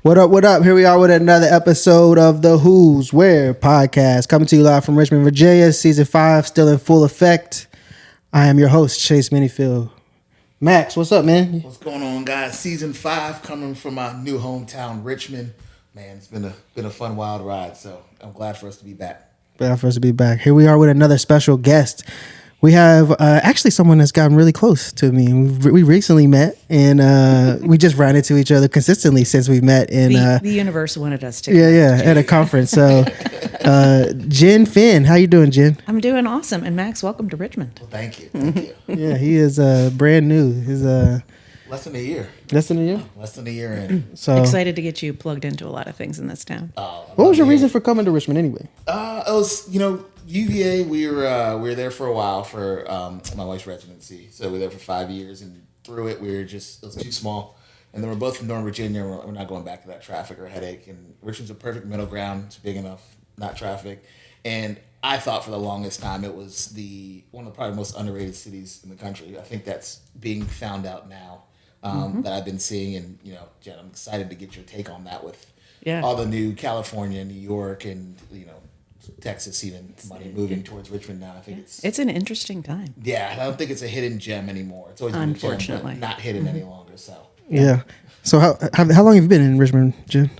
What up, what up? Here we are with another episode of the Hooswhere podcast, coming to you live from Richmond, Virginia. Season 5 still in full effect. I am your host, Chase Minifield. Max, what's up, man? What's going on, guys? Season 5 coming from my new hometown, Richmond. Man, it's been a fun, wild ride, so I'm glad for us to be back. Glad for us to be back. Here we are with another special guest. We have actually someone that's gotten really close to me. We recently met, and we just ran into each other consistently since we met. In the universe wanted us to. Yeah, at a conference. So, Jen Finn, how you doing, Jen? I'm doing awesome. And Max, welcome to Richmond. Well, thank you. Yeah, he is brand new. He's Less than a year. Less than a year? Less than a year in. So excited to get you plugged into a lot of things in this town. What was your reason for coming to Richmond anyway? It was, UVA, we were there for a while for my wife's residency. So we were there for 5 years, and through it, it was too small. And then we're both from Northern Virginia. We're not going back to that traffic or headache. And Richmond's a perfect middle ground. It's big enough, not traffic. And I thought for the longest time it was one of the probably most underrated cities in the country. I think that's being found out now. That I've been seeing, and Jen, I'm excited to get your take on that with all the new California, New York, and Texas even money moving towards Richmond now. I think it's an interesting time. Yeah, I don't think it's a hidden gem anymore. It's always been unfortunately a gem, but not hidden any longer. So yeah. So how long have you been in Richmond, Jen?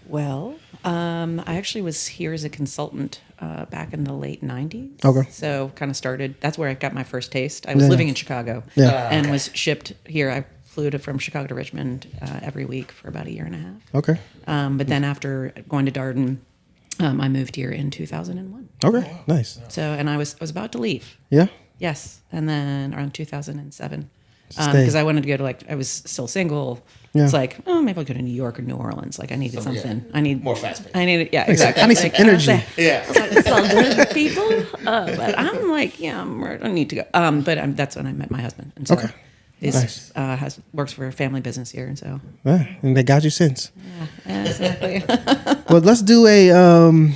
Well, I actually was here as a consultant back in the late 90s. Okay. So kind of started. That's where I got my first taste. I was living in Chicago and was shipped here. I flew from Chicago to Richmond every week for about a year and a half. Okay. But then after going to Darden, I moved here in 2001. Okay, nice. So, and I was about to leave. Yeah? Yes. And then around 2007, because I wanted to go to I was still single. Yeah. It's like, maybe I'll go to New York or New Orleans. I needed something. Yeah. I need more fast paced. I needed, exactly. I need some energy. Yeah. I was like, it's all good, people. But I'm like, I need to go. But that's when I met my husband. And so Okay. He's works for a family business here, and so And they got you since. yeah, exactly. Well, let's do a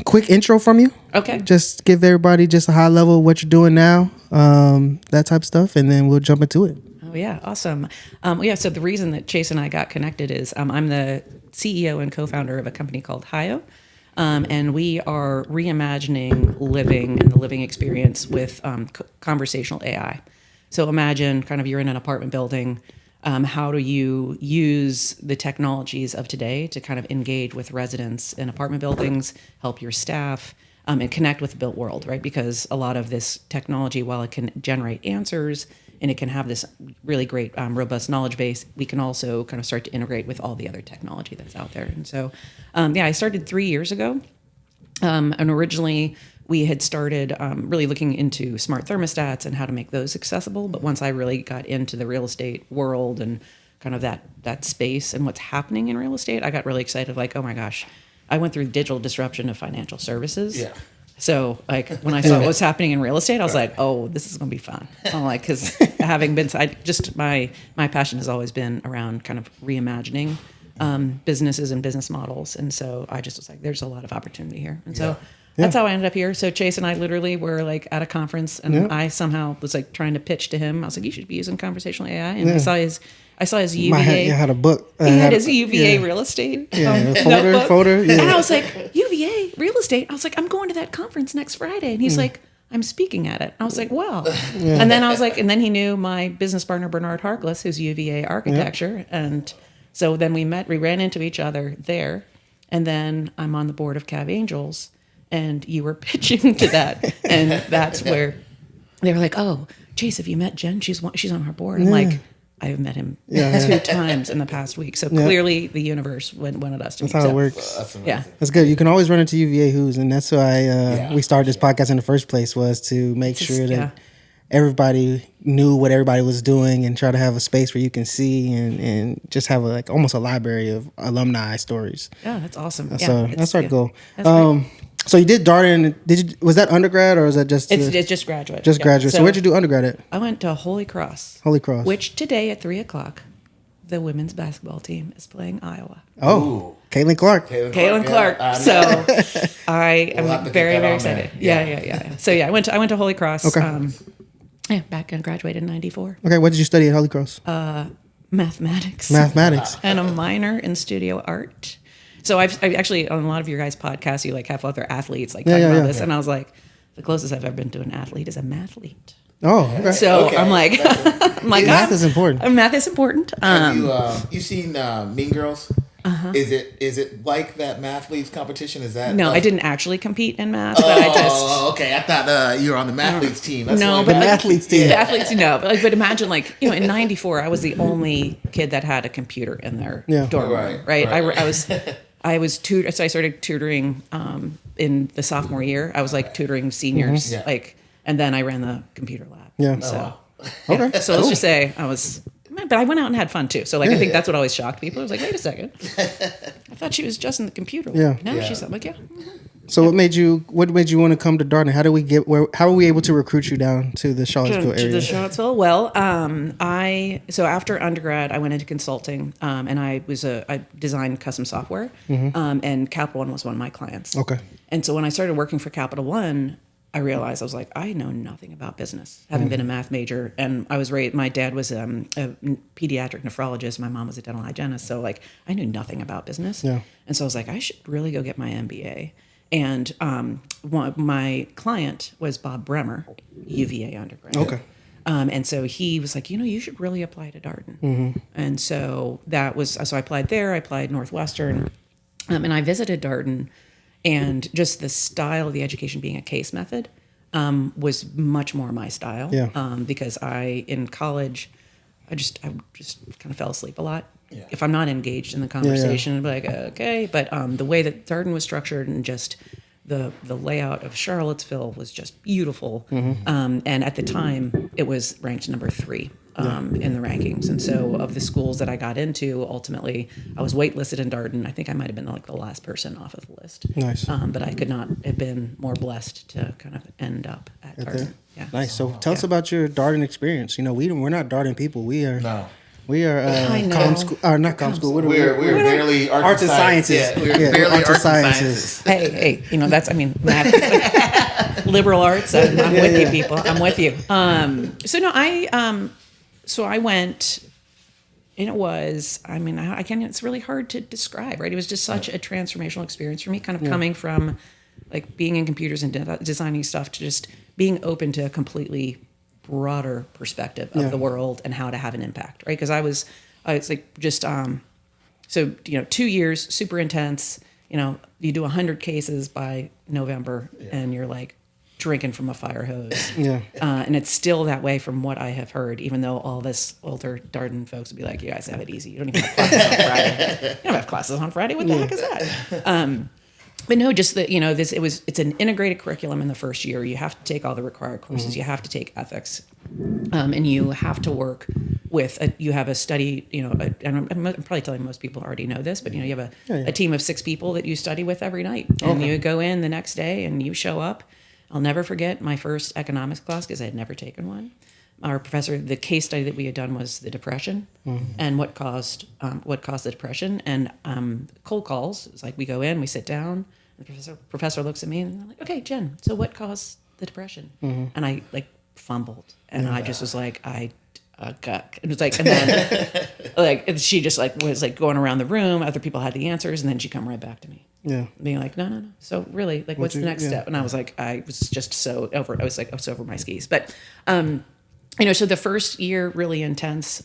quick intro from you. Okay. Just give everybody just a high level of what you're doing now, that type of stuff, and then we'll jump into it. Oh yeah, awesome. So the reason that Chase and I got connected is I'm the CEO and co-founder of a company called Hio, and we are reimagining living and the living experience with conversational AI. So imagine kind of you're in an apartment building. How do you use the technologies of today to kind of engage with residents in apartment buildings, help your staff, and connect with the built world, right? Because a lot of this technology, while it can generate answers and it can have this really great, robust knowledge base, we can also kind of start to integrate with all the other technology that's out there. And so, I started 3 years ago. And originally, we had started really looking into smart thermostats and how to make those accessible. But once I really got into the real estate world and kind of that space and what's happening in real estate, I got really excited. Like, oh my gosh, I went through digital disruption of financial services. Yeah. So when I saw what was happening in real estate, I was like, oh, this is going to be fun. I'm like, because having been, my passion has always been around kind of reimagining businesses and business models. And so I just was like, there's a lot of opportunity here. And so that's how I ended up here. So Chase and I literally were like at a conference, and I somehow was like trying to pitch to him. I was like, you should be using conversational AI. And I saw his UVA. I had a book. He had his UVA real estate. Folder. Yeah. And I was like, UVA real estate. I was like, I'm going to that conference next Friday. And he's like, I'm speaking at it. I was like, wow. And then I was like, and then he knew my business partner, Bernard Harkless, who's UVA architecture. And so then we ran into each other there. And then I'm on the board of Cav Angels. And you were pitching to that. And that's where they were like, oh, Chase, have you met Jen? She's on our board. I'm like, I have met him 2 times in the past week. So clearly the universe wanted us to meet. That's how it works. That's amazing. Yeah. That's good. You can always run into UVA Who's, and that's why we started this podcast in the first place, was to make sure that everybody knew what everybody was doing and try to have a space where you can see and just have almost a library of alumni stories. Yeah, that's awesome. So that's our goal. That's So you did Darden. Was that undergrad or was that just? It's just graduate. Just graduate. So where'd you do undergrad at? I went to Holy Cross. Holy Cross. Which today at 3:00, the women's basketball team is playing Iowa. Oh, Caitlin Clark. Caitlin Clark. So I am very, very excited. Yeah. So I went to Holy Cross. Okay. Back and graduated in '94. Okay, what did you study at Holy Cross? mathematics. Mathematics. And a minor in studio art. So I actually, on a lot of your guys' podcasts, you like have other athletes like talking about this. And I was like, the closest I've ever been to an athlete is a mathlete. Oh, okay. So I'm like, math is important. Math is important. Have you seen Mean Girls? Uh-huh. Is it like that mathletes competition? Is that no? I didn't actually compete in math, but I just okay. I thought you were on the mathletes team. That's no, like, but the mathletes team. The athletes, no. But imagine in '94, I was the only kid that had a computer in their dorm room. Right? I was tutored. So I started tutoring in the sophomore year. I was like tutoring seniors, and then I ran the computer lab. Yeah. So okay. So let's just say I was. But I went out and had fun too. So I think that's what always shocked people. I was like, wait a second. I thought she was just in the computer. Yeah. Now she's like, So what made you want to come to Darden? How were we able to recruit you down to the Charlottesville area? To the Charlottesville. Well, so after undergrad, I went into consulting, and I designed custom software, and Capital One was one of my clients. Okay. And so when I started working for Capital One, I realized I was like, I know nothing about business, having been a math major. And I was my dad was a pediatric nephrologist. My mom was a dental hygienist. So like, I knew nothing about business. Yeah. And so I was like, I should really go get my MBA. And my client was Bob Bremer, UVA undergrad. Okay. And so he was like, you should really apply to Darden. And so so I applied there. I applied Northwestern, and I visited Darden. And just the style of the education being a case method was much more my style. Yeah. Because in college, I just kind of fell asleep a lot. Yeah. If I'm not engaged in the conversation, I'd be like, okay. But the way that Darden was structured and just the layout of Charlottesville was just beautiful. And at the time, it was ranked number 3 in the rankings. And so of the schools that I got into, ultimately, I was waitlisted in Darden. I think I might have been like the last person off of the list. Nice. But I could not have been more blessed to kind of end up at Darden. Yeah. Nice. So tell us about your Darden experience. We're not Darden people. We are. No. We are comm school, not comm school. What are We're barely arts and sciences. Yeah, we're barely arts and sciences. Hey, math, liberal arts. I'm with you, people. I'm with you. So I went, and it was, I can't. It's really hard to describe, right? It was just such a transformational experience for me, kind of coming from like being in computers and designing stuff to just being open to a completely broader perspective of the world and how to have an impact, right? Because it's like just, 2 years, super intense, you do 100 cases by November and you're like drinking from a fire hose. Yeah. And it's still that way from what I have heard, even though all this older Darden folks would be like, you guys have it easy. You don't even have classes on Friday. You don't have classes on Friday. What the heck is that? But no, just that, it's an integrated curriculum in the first year. You have to take all the required courses. You have to take ethics. And you have to work with, you have a study, and I'm probably telling most people already know this, but, you have a team of 6 people that you study with every night. And you go in the next day and you show up. I'll never forget my first economics class because I had never taken one. Our professor, the case study that we had done was the Depression and what caused the Depression. And cold calls, it's like we go in, we sit down, and the professor looks at me and I'm like, okay, Jen, so what caused the Depression? And I like fumbled. And I just was like, it was like, and then and she just like was like going around the room. Other people had the answers, and then she'd come right back to me. Yeah, being like, no. So really, like, what's the next step? And I was like, I was just so over. I was like, I was over my skis. But, so the first year really intense.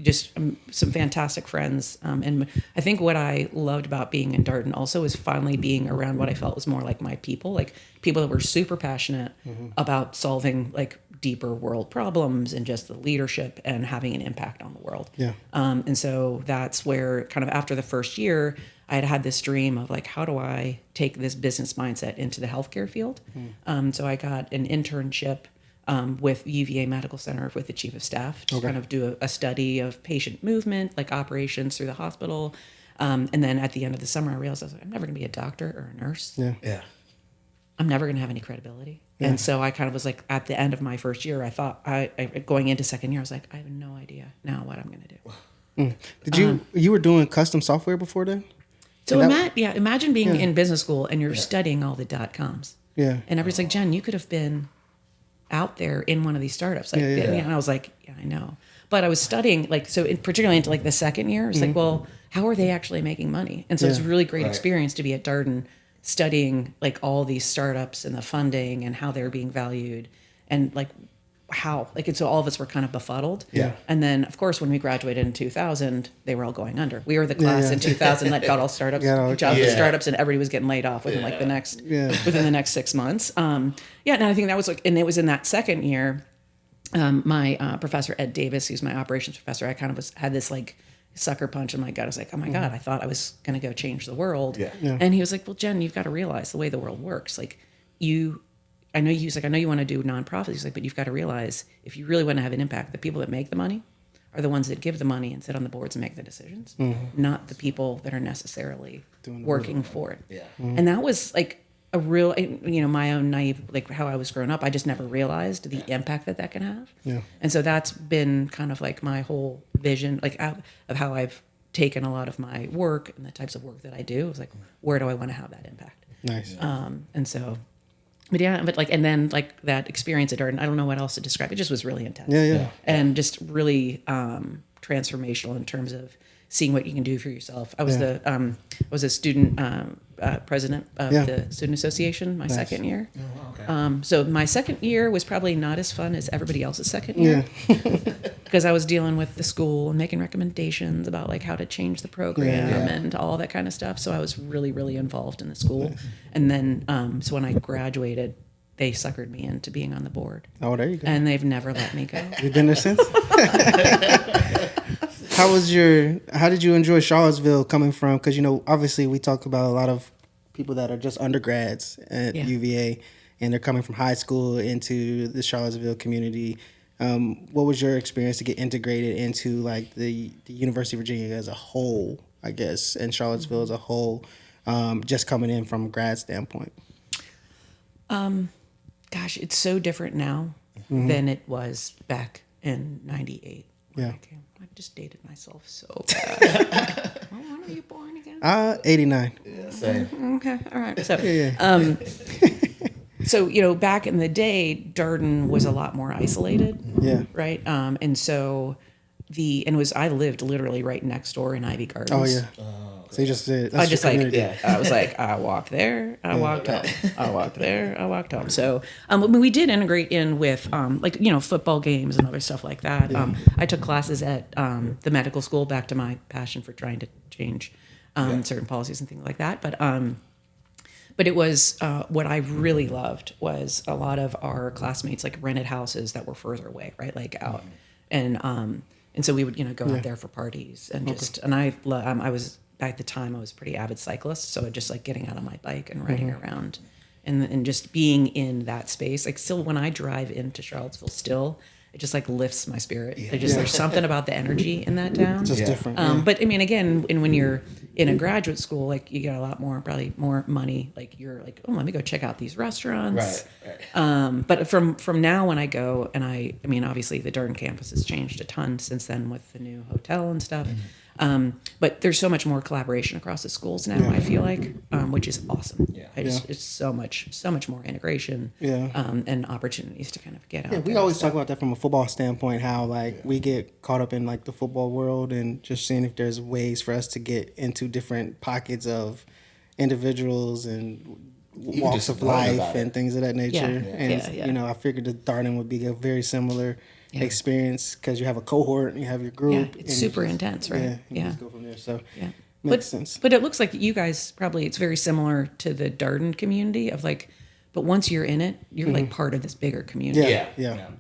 Just some fantastic friends, and I think what I loved about being in Darden also is finally being around what I felt was more like my people, like people that were super passionate about solving like deeper world problems and just the leadership and having an impact on the world. Yeah. And so that's where kind of after the first year, I had this dream of like, how do I take this business mindset into the healthcare field? So I got an internship with UVA Medical Center with the chief of staff to kind of do a study of patient movement, like operations through the hospital. And then at the end of the summer, I realized I was like, I'm never going to be a doctor or a nurse. Yeah. I'm never going to have any credibility. Yeah. And so I kind of was like, at the end of my first year, I thought, going into second year, I was like, I have no idea now what I'm going to do. Did you were doing custom software before then? So imagine being in business school and you're studying all the .coms. Yeah. And everybody's like, Jen, you could have been out there in one of these startups. And I was like, yeah, I know. But I was studying, like, so particularly into like the second year, it's like, well, how are they actually making money? And so it's a really great experience to be at Darden studying like all these startups and the funding and how they're being valued and like how, like, and so all of us were kind of befuddled. Yeah. And then of course, when we graduated in 2000, they were all going under. We were the class in 2000 that got all startups, jobs with startups, and everybody was getting laid off within like the next, within the next 6 months. And I think that was like, and it was in that second year, my professor, Ed Davis, who's my operations professor, I kind of had this like sucker punch in my gut. I was like, oh my God, I thought I was going to go change the world. And he was like, well, Jen, you've got to realize the way the world works. Like I know you want to do nonprofits. He's like, but you've got to realize if you really want to have an impact, the people that make the money are the ones that give the money and sit on the boards and make the decisions, not the people that are necessarily working for it. And that was like a real, my own naive, like how I was growing up, I just never realized the impact that can have. And so that's been kind of like my whole vision, like of how I've taken a lot of my work and the types of work that I do. It's like, where do I want to have that impact? Nice. And so, but like, and then like that experience at Darden, I don't know what else to describe. It just was really intense. And just really transformational in terms of seeing what you can do for yourself. I was I was a student president of the student association my second year. So my second year was probably not as fun as everybody else's second year because I was dealing with the school and making recommendations about like how to change the program and all that kind of stuff. So I was really, really involved in the school. And then so when I graduated, they suckered me into being on the board. Oh, there you go. And they've never let me go. You've been there since? How did you enjoy Charlottesville coming from, because, obviously we talk about a lot of people that are just undergrads at UVA and they're coming from high school into the Charlottesville community. What was your experience to get integrated into like the University of Virginia as a whole, I guess, and Charlottesville as a whole, just coming in from a grad standpoint? Gosh, it's so different now than it was back in 98. I just dated myself so bad. When were you born again? 89. Yeah, same. Okay, all right. So, so back in the day, Darden was a lot more isolated. Right. And so I lived literally right next door in Ivy Gardens. So you just did. I just I was like, I walked there, I walked home, I walked there, I walked home. So, we did integrate in with, football games and other stuff like that. I took classes at the medical school, back to my passion for trying to change certain policies and things like that. But it was what I really loved was a lot of our classmates like rented houses that were further away, right, like out, and so we would go out there for parties and and I was. At the time, I was a pretty avid cyclist, so just like getting out on my bike and riding around, and just being in that space. Like still, when I drive into Charlottesville, it just like lifts my spirit. There's something about the energy in that town. It's just different. But I mean, again, when you're in a graduate school, like you get a lot more, probably more money. Like you're like, oh, let me go check out these restaurants. Right. But from now when I go, and I mean, obviously the Darden campus has changed a ton since then with the new hotel and stuff. But there's so much more collaboration across the schools now, I feel like, which is awesome. It's so much more integration and opportunities to kind of get out there. We always talk about that from a football standpoint, how like we get caught up in like the football world and just seeing if there's ways for us to get into different pockets of individuals and walks of life and things of that nature. I figured that Darden would be a very similar experience because you have a cohort and you have your group. It's super intense, right? Just go from there. So makes sense. But it looks like you guys probably, it's very similar to the Darden community of like, but once you're in it, you're like part of this bigger community.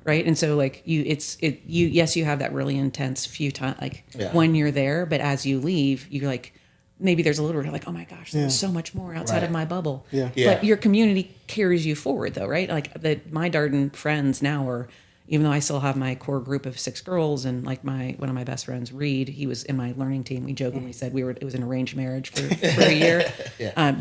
Right. And so like you have that really intense few time, like when you're there, but as you leave, you're like, maybe there's a little bit like, oh my gosh, there's so much more outside of my bubble. But your community carries you forward though, right? Like my Darden friends now are, even though I still have my core group of 6 girls and like one of my best friends, Reed, he was in my learning team. We jokingly said it was an arranged marriage for a year,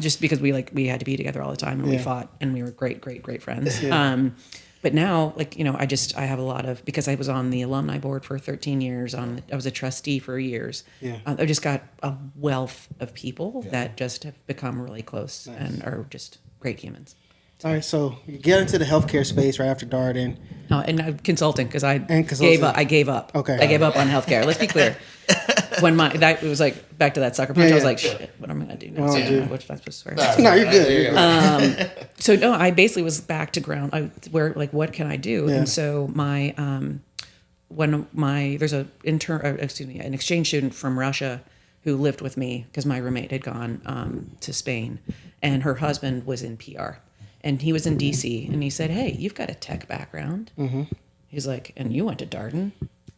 just because we had to be together all the time and we fought and we were great friends. But now, like, I have a lot of, because I was on the alumni board for 13 years, I was a trustee for years. I've just got a wealth of people that just have become really close and are just great humans. All right, so you get into the healthcare space right after Darden. And consulting, because I consulting. gave up. Okay. I gave up on healthcare. Let's be clear. When it was like back to that sucker punch, I was like, shit, what am I gonna do now? What am I gonna do? Which am I supposed to swear? No, you're good. So no, I basically was back to ground. What can I do? Yeah. And so there's an exchange student from Russia who lived with me because my roommate had gone to Spain, and her husband was in PR, and he was in DC, and he said, "Hey, you've got a tech background." Mm-hmm. He's like, "And you went to Darden."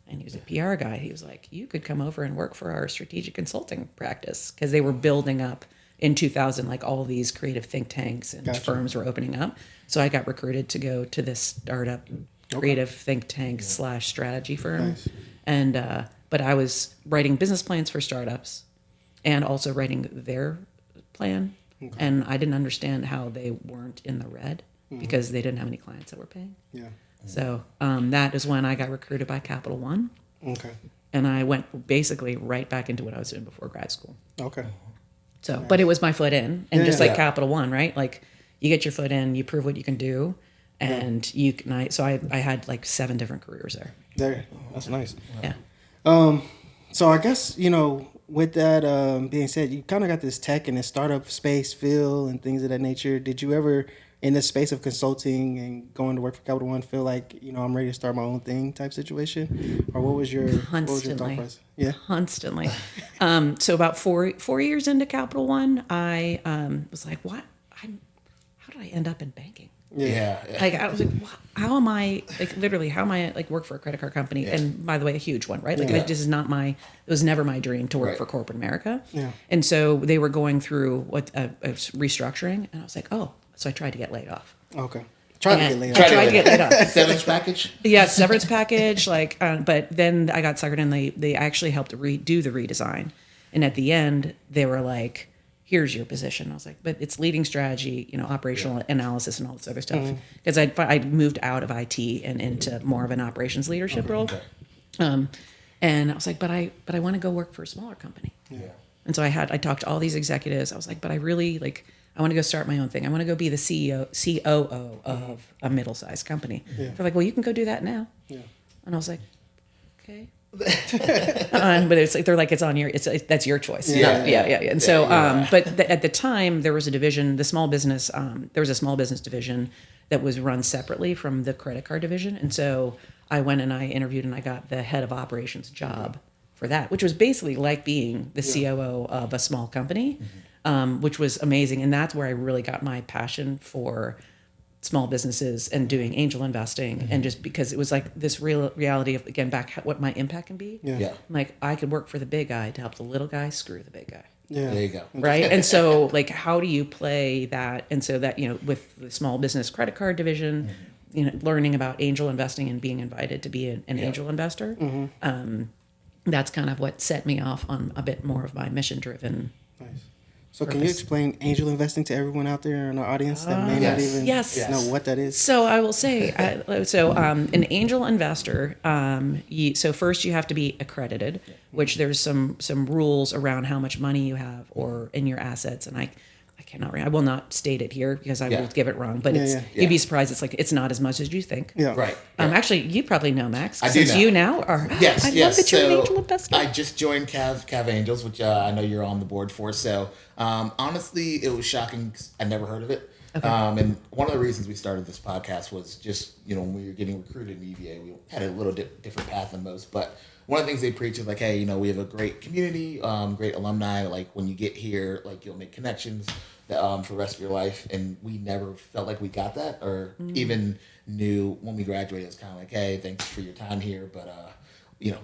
And he was a PR guy. He was like, "You could come over and work for our strategic consulting practice," because they were building up in 2000, like all these creative think tanks and firms were opening up. So I got recruited to go to this startup creative think tank / strategy firm. Nice. And, but I was writing business plans for startups and also writing their plan. Okay. And I didn't understand how they weren't in the red because they didn't have any clients that were paying. Yeah. So that is when I got recruited by Capital One. Okay. And I went basically right back into what I was doing before grad school. Okay. So, but it was my foot in, and just like Capital One, right? Like you get your foot in, you prove what you can do, and you can. So I had like 7 different careers there. That's nice. Yeah. So I guess with that being said, you kind of got this tech and this startup space feel and things of that nature. Did you ever, in the space of consulting and going to work for Capital One, feel like I'm ready to start my own thing type situation, or what was your thought process? Yeah, constantly. So about four years into Capital One, I was like, "What? How did I end up in banking?" Yeah. Like I was like, "How am I literally? How am I work for a credit card company?" Yeah. And by the way, a huge one, right? Like this is not it was never my dream to work for corporate America. Yeah. And so they were going through a restructuring, and I was like, "Oh." So I tried to get laid off. Okay. Tried to get laid off. Severance package? Yeah, severance package. But then I got suckered in. They actually helped do the redesign. And at the end, they were like, "Here's your position." I was like, "But it's leading strategy, operational analysis and all this other stuff." Because I moved out of IT and into more of an operations leadership role. Okay. And I was like, but I want to go work for a smaller company. Yeah. And so I talked to all these executives. I was like, but I really I want to go start my own thing. I want to go be the COO of a middle-sized company. Yeah. They're like, well, you can go do that now. Yeah. And I was like, okay. But it's like they're like, it's on your, that's your choice. Yeah. And so, but at the time there was a division, there was a small business division that was run separately from the credit card division, and so I went and I interviewed and I got the head of operations job for that, which was basically like being the COO of a small company. Which was amazing. And that's where I really got my passion for small businesses and doing angel investing. And just because it was like this real reality of, again, what my impact can be. Yeah. Like I could work for the big guy to help the little guy screw the big guy. Yeah. There you go. Right. And so how do you play that? And so that, with the small business credit card division, learning about angel investing and being invited to be an angel investor. That's kind of what set me off on a bit more of my mission driven. Nice. So can you explain angel investing to everyone out there in our audience that may not even know what that is? So I will say, an angel investor, so first you have to be accredited, which there's some rules around how much money you have or in your assets. And I will not state it here because I will give it wrong, but you'd be surprised. It's not as much as you think. Yeah. Right. Actually, you probably know, Max, I do know. You now are. Yes. I love that you're an angel investor. I just joined Cav Angels, which I know you're on the board for. So honestly, it was shocking. I never heard of it. Okay. And one of the reasons we started this podcast was just, when we were getting recruited in EVA, we had a little different path than most, but one of the things they preach is like, hey, we have a great community, great alumni. Like when you get here, you'll make connections for the rest of your life. And we never felt like we got that or even knew when we graduated. It's kind of like, hey, thanks for your time here. But,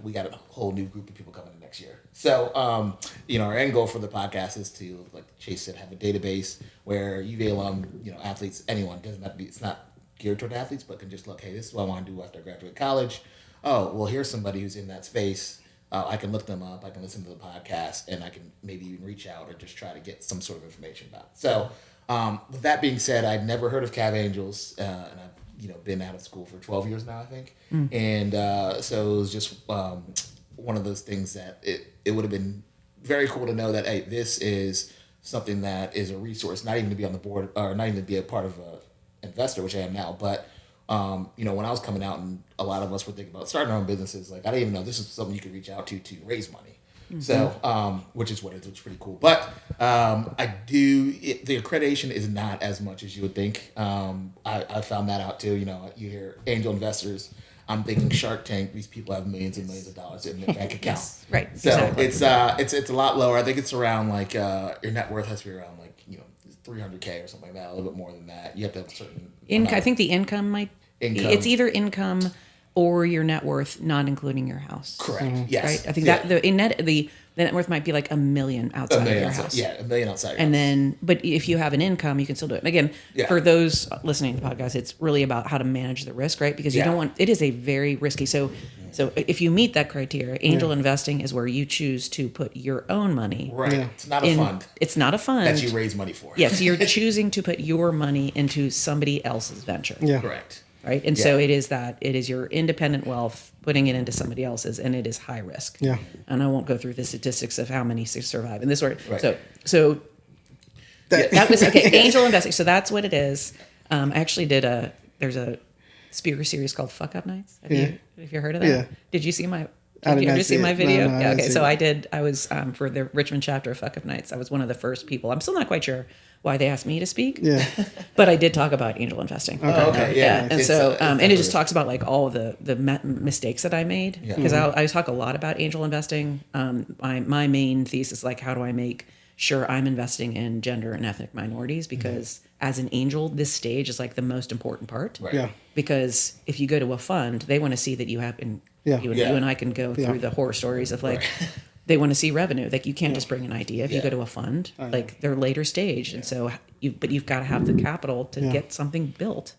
we got a whole new group of people coming in next year. So, our end goal for the podcast is to, like Chase said, have a database where UVA alum, athletes, anyone, doesn't have to be, it's not geared toward athletes, but can just look, hey, this is what I want to do after I graduate college. Oh, well, here's somebody who's in that space. I can look them up. I can listen to the podcast, and I can maybe even reach out or just try to get some sort of information about it. So, with that being said, I'd never heard of Cav Angels, and I've been out of school for 12 years now, I think. And so it was just one of those things that it would have been very cool to know that, hey, this is something that is a resource, not even to be on the board or not even to be a part of investor, which I am now. But when I was coming out, and a lot of us were thinking about starting our own businesses, like I didn't even know this is something you could reach out to raise money. Mm-hmm. So, which is what it is, which is pretty cool. But the accreditation is not as much as you would think. I found that out too. You hear angel investors. I'm thinking Shark Tank. These people have millions and millions of dollars in their bank account. Yes, right. So exactly. it's a lot lower. I think it's around like your net worth has to be around like $300K or something like that. A little bit more than that. You have to have a certain I think the income. It's either income or your net worth, not including your house. Correct. Mm-hmm. Yes. Right. I think that the net worth might be like $1 million outside of your house. Yeah, $1 million outside. And then, but if you have an income, you can still do it. And again, for those listening to the podcast, it's really about how to manage the risk, right? Because you don't want. It is a very risky. So if you meet that criteria, angel investing is where you choose to put your own money. Right. Yeah. It's not a fund. It's not a fund that you raise money for. Yes, you're choosing to put your money into somebody else's venture. Yeah. Correct. Right. And so it is your independent wealth putting it into somebody else's, and it is high risk. Yeah. And I won't go through the statistics of how many survive. And this sort. Right. So that was okay. Angel investing. So that's what it is. I actually there's a speaker series called Fuck Up Nights. Have you heard of that? Yeah. Did you see my video? No, yeah. Okay. So I was for the Richmond chapter of Fuck Up Nights. I was one of the first people. I'm still not quite sure why they asked me to speak. Yeah. But I did talk about angel investing. Okay. Yeah. And so and it just talks about like all of the mistakes that I made, because I talk a lot about angel investing. My main thesis, like, how do I make sure I'm investing in gender and ethnic minorities, because as an angel, this stage is like the most important part. Right. Yeah. Because if you go to a fund, they want to see that you have, and you and I can go through the horror stories of like, they want to see revenue. Like, you can't just bring an idea. If you go to a fund, like, they're later stage. And so you've got to have the capital to get something built.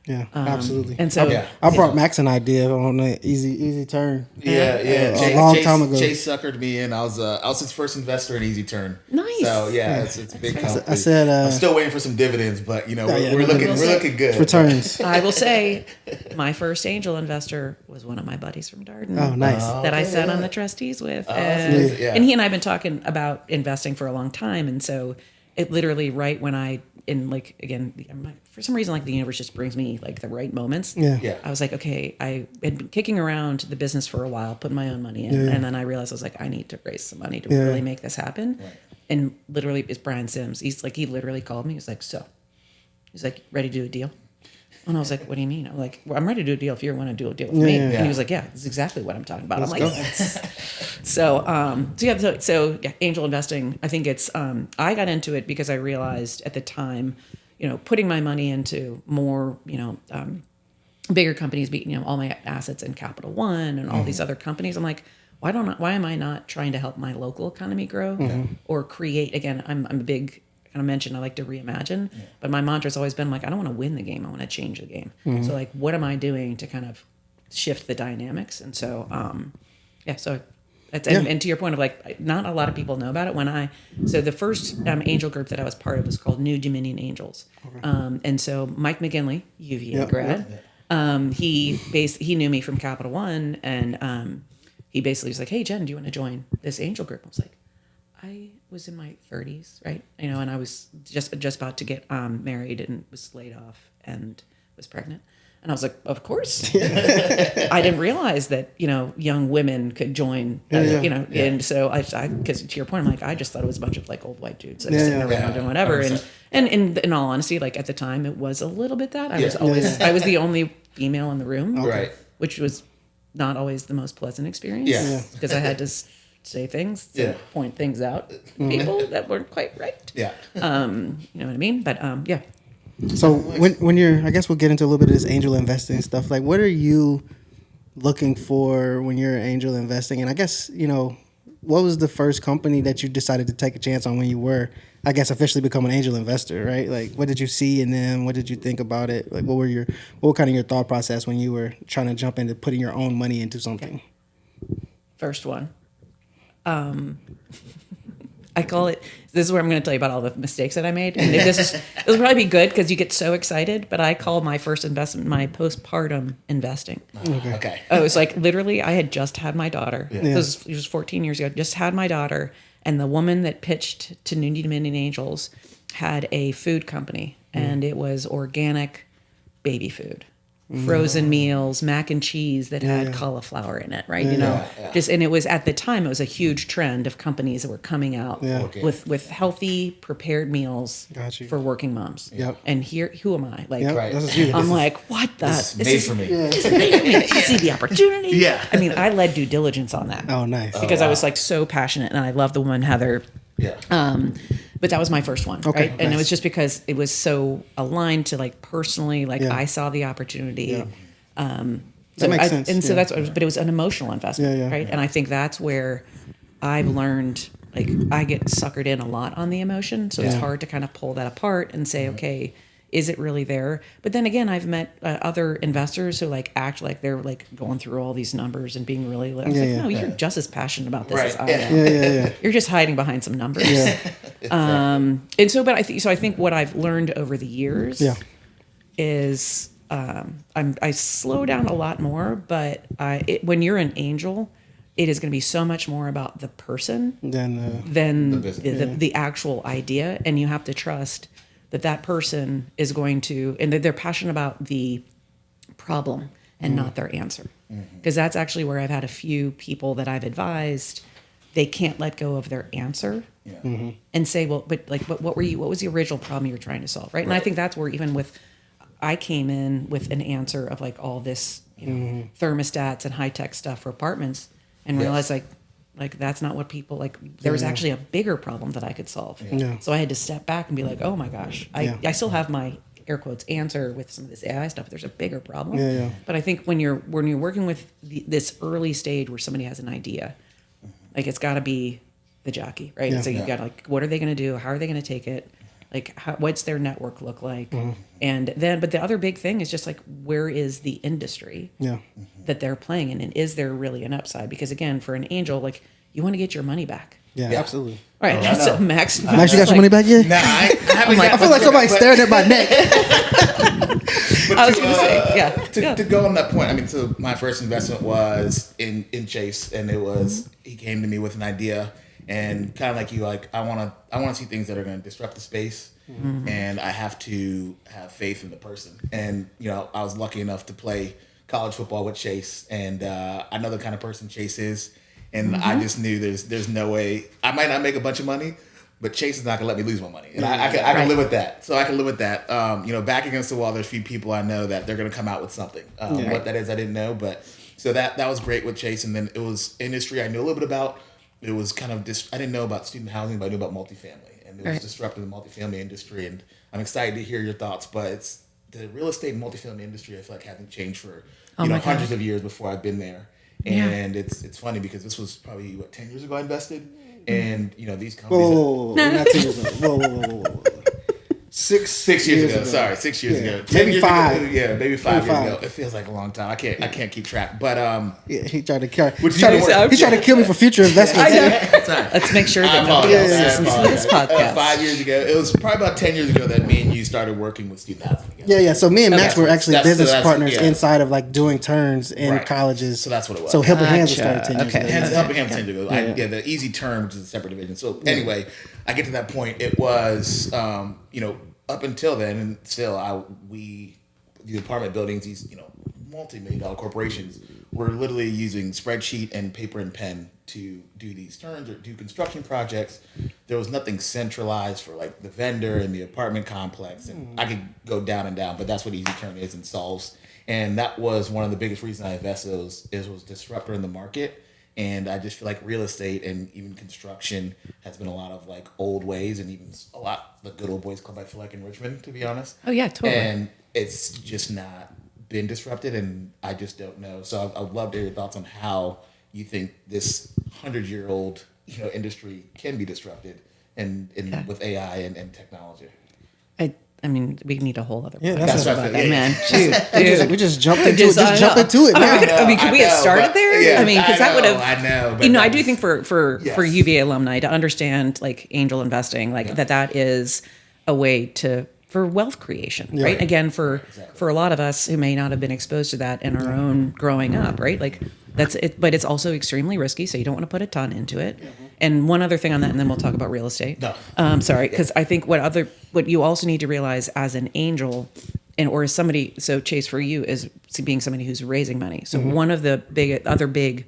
Yeah, absolutely. And so I brought Max an idea on an easy turn. Yeah. A long time ago. Chase suckered me in. I was his first investor in Easy Turn. Nice. So it's a big company. I said I'm still waiting for some dividends, but we're looking good. Returns. I will say, my first angel investor was one of my buddies from Darden. Oh, nice. That I sat on the trustees with. And he and I have been talking about investing for a long time. And so it literally, right when for some reason, like, the universe just brings me like the right moments. Yeah. I was like, okay, I had been kicking around the business for a while, putting my own money in. And then I realized I was like, I need to raise some money to really make this happen. Right. And literally, it's Brian Sims. He literally called me. He's like, ready to do a deal? And I was like, what do you mean? I'm like, well, I'm ready to do a deal if you want to do a deal with me. And he was like, yeah, that's exactly what I'm talking about. I'm like, so angel investing, I think it's, I got into it because I realized at the time, putting my money into more, bigger companies, all my assets in Capital One and all these other companies. I'm like, why am I not trying to help my local economy grow or create? Again, I'm a big, kind of mentioned, I like to reimagine, but my mantra's always been like, I don't want to win the game. I want to change the game. So like, what am I doing to kind of shift the dynamics? And so, and to your point of like, not a lot of people know about it. So the first angel group that I was part of was called New Dominion Angels. Okay. And so Mike McGinley, UVA grad, he knew me from Capital One, and he basically was like, hey, Jen, do you want to join this angel group? I was like, I was in my 30s, right? And I was just about to get married and was laid off and was pregnant. And I was like, of course. I didn't realize that, young women could join, and so because to your point, I'm like, I just thought it was a bunch of like old white dudes that sitting around and whatever. 100%. And in all honesty, like at the time, it was a little bit that. I was the only female in the room, right? Which was not always the most pleasant experience, because I had to say things, point things out to people that weren't quite right. Yeah. You know what I mean? But yeah. So when you're, I guess we'll get into a little bit of this angel investing stuff. Like, what are you looking for when you're angel investing? And I guess, what was the first company that you decided to take a chance on when you were, I guess, officially become an angel investor, right? Like, what did you see in them? What did you think about it? Like, what were kind of your thought process when you were trying to jump into putting your own money into something? Okay. First one. I call it, this is where I'm going to tell you about all the mistakes that I made. And this will probably be good because you get so excited, but I call my first investment my postpartum investing. Okay. It was like, literally, I had just had my daughter. It was 14 years ago. Just had my daughter. And the woman that pitched to New Dominion Angels had a food company, and it was organic baby food. Frozen meals, mac and cheese that had cauliflower in it, right? And it was at the time, it was a huge trend of companies that were coming out with healthy prepared meals for working moms. And here, who am I? Like, I'm like, what the? This is made for me. I see the opportunity. Yeah. I mean, I led due diligence on that. Oh, nice. Because I was like so passionate, and I love the woman Heather. But that was my first one, right? And it was just because it was so aligned to like personally, like I saw the opportunity. That makes sense. And so that's, but it was an emotional investment, right? And I think that's where I've learned, like I get suckered in a lot on the emotion. So it's hard to kind of pull that apart and say, okay, is it really there? But then again, I've met other investors who like act like they're like going through all these numbers and being really, I was like, no, you're just as passionate about this as I am. You're just hiding behind some numbers. And so, but I think what I've learned over the years is I slow down a lot more, but when you're an angel, it is going to be so much more about the person than the actual idea. And you have to trust that person is going to, and that they're passionate about the problem and not their answer. Because that's actually where I've had a few people that I've advised, they can't let go of their answer and say, well, but what was the original problem you were trying to solve? Right. And I think that's where I came in with an answer of like all this, thermostats and high tech stuff for apartments, and realized like that's not what people like. There was actually a bigger problem that I could solve. So I had to step back and be like, oh my gosh, I still have my air quotes answer with some of this AI stuff. There's a bigger problem. But I think when you're working with this early stage where somebody has an idea, like it's got to be the jockey, right? So you got like, what are they going to do? How are they going to take it? Like, what's their network look like? And then, but the other big thing is just like, where is the industry that they're playing in? And is there really an upside? Because again, for an angel, like you want to get your money back. Yeah, absolutely. All right. So Max, you got your money back yet? Nah, I haven't. I feel like somebody's staring at my neck. I was going to say, To go on that point, I mean, so my first investment was in Chase, and it was he came to me with an idea, and kind of like you, like I want to see things that are going to disrupt the space, and I have to have faith in the person. And I was lucky enough to play college football with Chase, and I know the kind of person Chase is, and I just knew there's no way I might not make a bunch of money, but Chase is not gonna let me lose my money, and I can live with that. So I can live with that. Back against the wall, there's a few people I know that they're gonna come out with something. What that is, I didn't know, but so that was great with Chase. And then it was industry I knew a little bit about. It was kind of I didn't know about student housing, but I knew about multifamily, and it was disrupting the multifamily industry. And I'm excited to hear your thoughts, but it's the real estate and multifamily industry. I feel like hasn't changed for hundreds of years before I've been there. And it's funny because this was probably 10 years ago I invested, and these companies. Whoa, not 10 years ago. Whoa. 6 years ago. Sorry, 6 years ago. 10 Maybe years 5. Ago. Yeah, maybe 5 years ago. It feels like a long time. I can't keep track. But he tried to kill. He tried to kill me for future investments. Let's make sure that nobody else listens to this podcast. 5 years ago, it was probably about 10 years ago that me and you started working with student housing together. Yeah. So me and Max were actually business partners inside of like doing turns in colleges. So that's what it was. So Helping Hands was started 10 years ago. Helping Hands 10 years ago. The Easy Term, which is a separate division. So anyway, I get to that point. It was up until then, and still, the apartment buildings, these multi-million-dollar corporations, were literally using spreadsheet and paper and pen to do these turns or do construction projects. There was nothing centralized for like the vendor and the apartment complex, and I could go down and down, but that's what Easy Turn is and solves. And that was one of the biggest reasons I invested was disruptor in the market. And I just feel like real estate and even construction has been a lot of like old ways, and even a lot the good old boys club I feel like in Richmond, to be honest. Oh yeah, totally. And it's just not been disrupted, and I just don't know. So I'd love to hear your thoughts on how you think this 100-year-old industry can be disrupted and with AI and technology. I mean, we need a whole other podcast that's about that, man. Shoot, we just jumped into it. Just jump into it. Could we have started there? Yeah, I mean, because that would have. I know. But I do think for UVA alumni to understand like angel investing, like that is a way for wealth creation, right? Again, for a lot of us who may not have been exposed to that in our own growing up, right? Like that's it, but it's also extremely risky, so you don't want to put a ton into it. And one other thing on that, and then we'll talk about real estate. No. Sorry, because I think what you also need to realize as an angel, or as somebody, so Chase, for you, is being somebody who's raising money. So one of the other big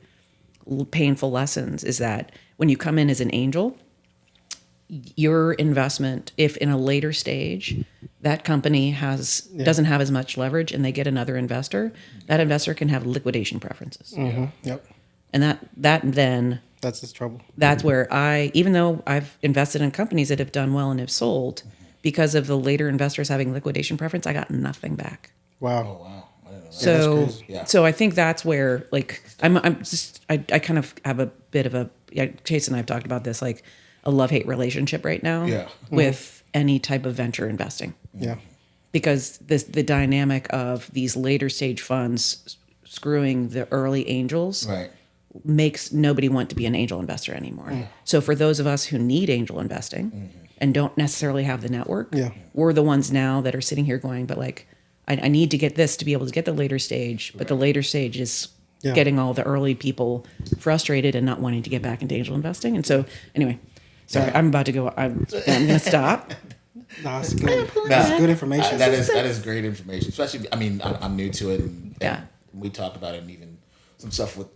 painful lessons is that when you come in as an angel, your investment, if in a later stage that company doesn't have as much leverage and they get another investor, that investor can have liquidation preferences. Yep. And that then That's his trouble. that's where even though I've invested in companies that have done well and have sold, because of the later investors having liquidation preference, I got nothing back. Wow. Oh wow. I didn't know that. So, crazy. Yeah. so I think that's where, like, I kind of have a bit of Chase and I have talked about this, like a love-hate relationship right now Yeah. with any type of venture investing. Yeah. Because the dynamic of these later stage funds screwing the early angels Right. makes nobody want to be an angel investor anymore. So for those of us who need angel investing and don't necessarily have the network, we're the ones now that are sitting here going, but like, I need to get this to be able to get the later stage, but the later stage is getting all the early people frustrated and not wanting to get back into angel investing. And so anyway, sorry, I'm about to go, I'm going to stop. No, it's good. That's good information. That is great information. Especially, I mean, I'm new to it, and we talked about it, and even some stuff with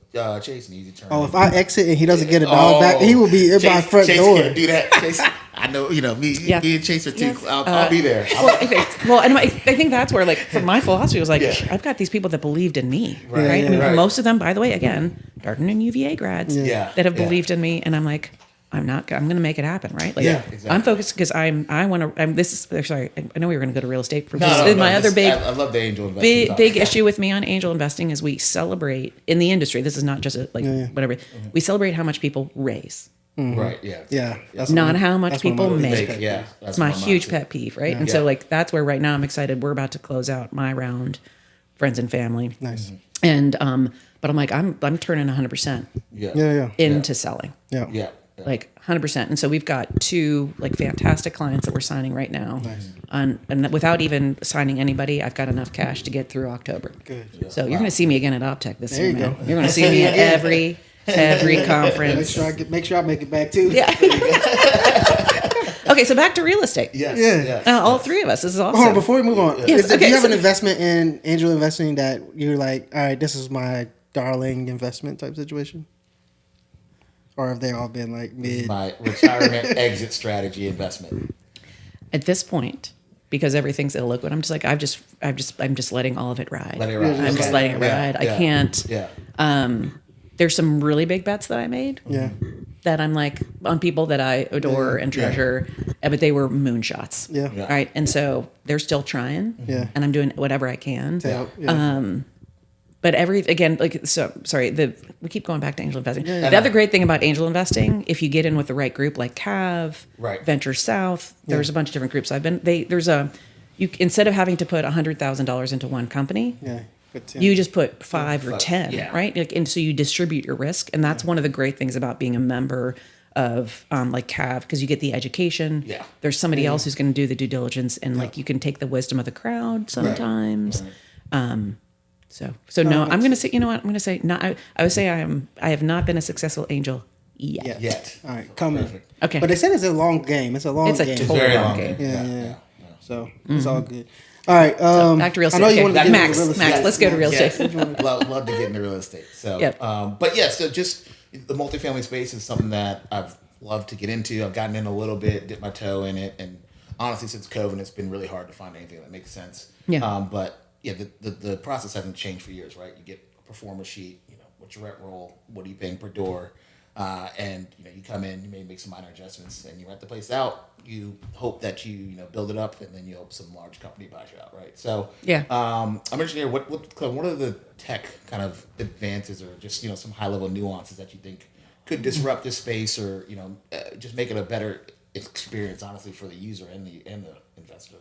Chase and Easy Turn. Oh, if I exit and he doesn't get a dog back, he will be in my front Chase door. Can't do that. Chase, I know, me and Chase are too. Yes. I'll be there. Well, and I think that's where, like, for my philosophy was like, I've got these people that believed in me, right? I mean, most of them, by the way, again, Darden and UVA grads that have believed in me, and I'm like, I'm going to make it happen, right? Like, exactly. I'm focused because I know we were going to go to real estate for No, my other big, I love the angel investing. big issue with me on angel investing is we celebrate in the industry. This is not just whatever. We celebrate how much people raise. Right. Yeah. Yeah. That's Not one- how much that's one of my people biggest make. pet Yeah. peeves. It's my huge pet peeve, right? And so, like, that's where right now I'm excited. We're about to close out my round, friends and family. Nice. And but I'm like, I'm turning 100% Yeah. into selling, Yeah. Yeah. like 100%. And so we've got two like fantastic clients that we're signing right now. Nice. And without even signing anybody, I've got enough cash to get through October. Good. So you're going to see me again at Optech this There year, you man. go. You're going to see me at every conference. Make sure I make it back too. Yeah. Okay, so back to real estate. Yes. Yeah. Yes. All three of us. This is awesome. Hold on, before we move on, Yes, do okay, you have so- an investment in angel investing that you're like, all right, this is my darling investment type situation? Or have they all been like mid? My retirement exit strategy investment. At this point, because everything's illiquid, I'm just like, I'm just letting all of it ride. Let it ride. I'm just letting it ride. I can't. Yeah. There's some really big bets that I made Yeah. that I'm like on people that I adore and treasure, but they were moonshots. Yeah. Yeah. Right. And so they're still trying. Yeah. And I'm doing whatever I can. Yeah. But we keep going back to angel investing. Yeah. The other great thing about angel investing, if you get in with the right group like CAV, Right. Venture South, there's a bunch of different groups. Instead of having to put $100,000 into one company, Yeah. Good too. you just put 5 or 10, Yeah. right? Like, and so you distribute your risk, and that's one of the great things about being a member of like CAV, because you get the education. Yeah. There's somebody else who's going to do the due diligence, and like you can take the wisdom of the crowd sometimes. Right. So no, I'm going to say, you know what? I'm going to say not. I would say I have not been a successful angel yet. Yet. All right, coming. Perfect. Okay. But they said it's a long game. It's a long It's a game. total Very long long game. game. Yeah. So it's all good. All right. Back to real estate. I know you Okay. wanted to get Max, into real Max, estate. let's go to real Yes. estate. love to get into real estate. So, Yep. But yeah, so just the multifamily space is something that I've loved to get into. I've gotten in a little bit, dipped my toe in it, and honestly, since COVID, it's been really hard to find anything that makes sense. Yeah. But yeah, the process hasn't changed for years, right? You get a performer sheet, what's your rent roll, what are you paying per door, and you come in, you may make some minor adjustments, and you rent the place out. You hope that you build it up, and then you hope some large company buys you out, right? So Yeah. I'm interested here. What are the tech kind of advances, or just some high level nuances that you think could disrupt this space, or just make it a better experience, honestly, for the user and the investor?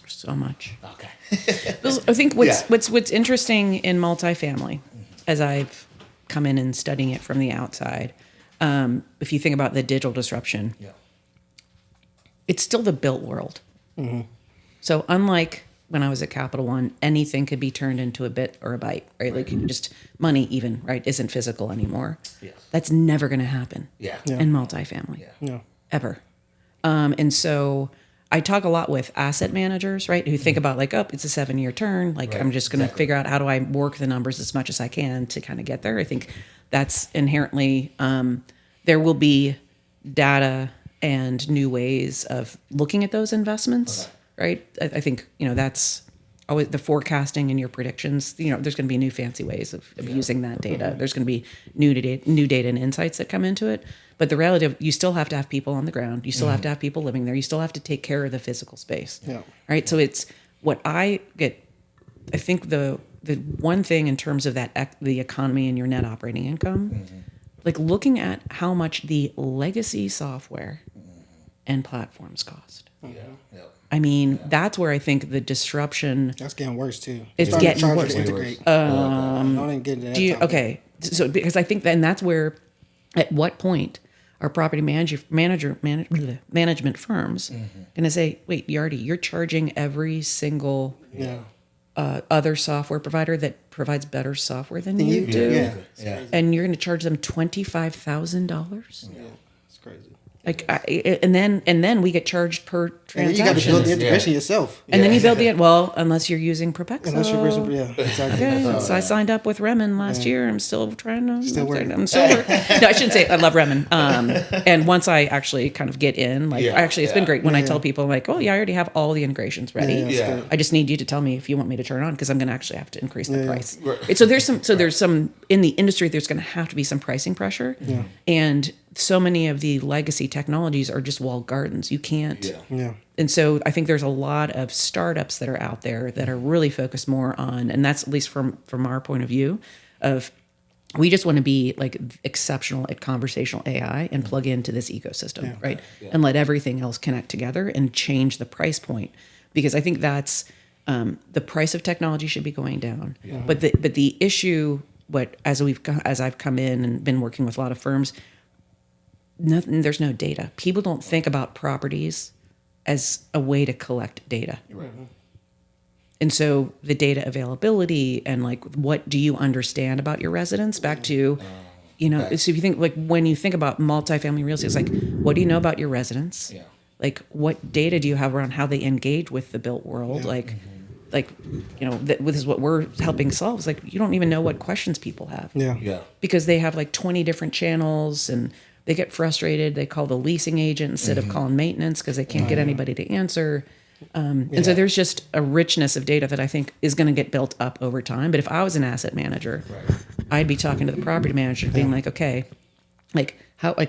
So much. Okay. I think what's interesting in multifamily, as I've come in and studying it from the outside, if you think about the digital disruption, Yeah. it's still the built world. So unlike when I was at Capital One, anything could be turned into a bit or a byte, right? Like just money even, right, isn't physical anymore. Yes. That's never going to happen Yeah. in multifamily, ever. And so I talk a lot with asset managers, right, who think about like, oh, it's a 7-year turn. Like I'm just going to figure out how do I work the numbers as much as I can to kind of get there. I think that's inherently, there will be data and new ways of looking at those investments, right? I think, that's always the forecasting and your predictions. There's going to be new fancy ways of using that data. There's going to be new data and insights that come into it. But the reality of you still have to have people on the ground. You still have to have people living there. You still have to take care of the physical space. Yeah. Right. So it's what I get. I think the one thing in terms of the economy and your net operating income, like looking at how much the legacy software and platforms cost. I mean, that's where I think the disruption. That's getting worse too. It's getting worse. Don't even get into that. Okay, so because I think then that's where, at what point are property management firms going to say, wait, you're charging every single other software provider that provides better software than you do, and you're going to charge them $25,000? Yeah, it's crazy. Like, and then we get charged per transaction. And you got to build the integration yourself. And then you build unless you're using Propexa. Unless you're exactly. Okay, so I signed up with Remen last year. I'm still trying to. I'm still working. No, I shouldn't say I love Remen. And once I actually kind of get in, it's been great when I tell people like, oh yeah, I already have all the integrations ready. I just need you to tell me if you want me to turn it on because I'm going to actually have to increase the price. Right. So there's some in the industry. There's going to have to be some pricing pressure. Yeah. And so many of the legacy technologies are just walled gardens. You can't. Yeah. And so I think there's a lot of startups that are out there that are really focused more on, and that's at least from our point of view, of we just want to be like exceptional at conversational AI and plug into this ecosystem, right? Yeah. And let everything else connect together and change the price point, because I think that's the price of technology should be going down. Yeah. But the issue, as I've come in and been working with a lot of firms. There's no data. People don't think about properties as a way to collect data. Right. And so the data availability and like, what do you understand about your residents? Back to, so if you think like when you think about multifamily real estate, it's like, what do you know about your residents? Yeah. Like, what data do you have around how they engage with the built world? Yeah. This is what we're helping solve. It's like, you don't even know what questions people have. Yeah. Because they have like 20 different channels and they get frustrated. They call the leasing agent instead of calling maintenance because they can't get anybody to answer. And so there's just a richness of data that I think is going to get built up over time. But if I was an asset manager, I'd be talking to the property manager, being like, okay, like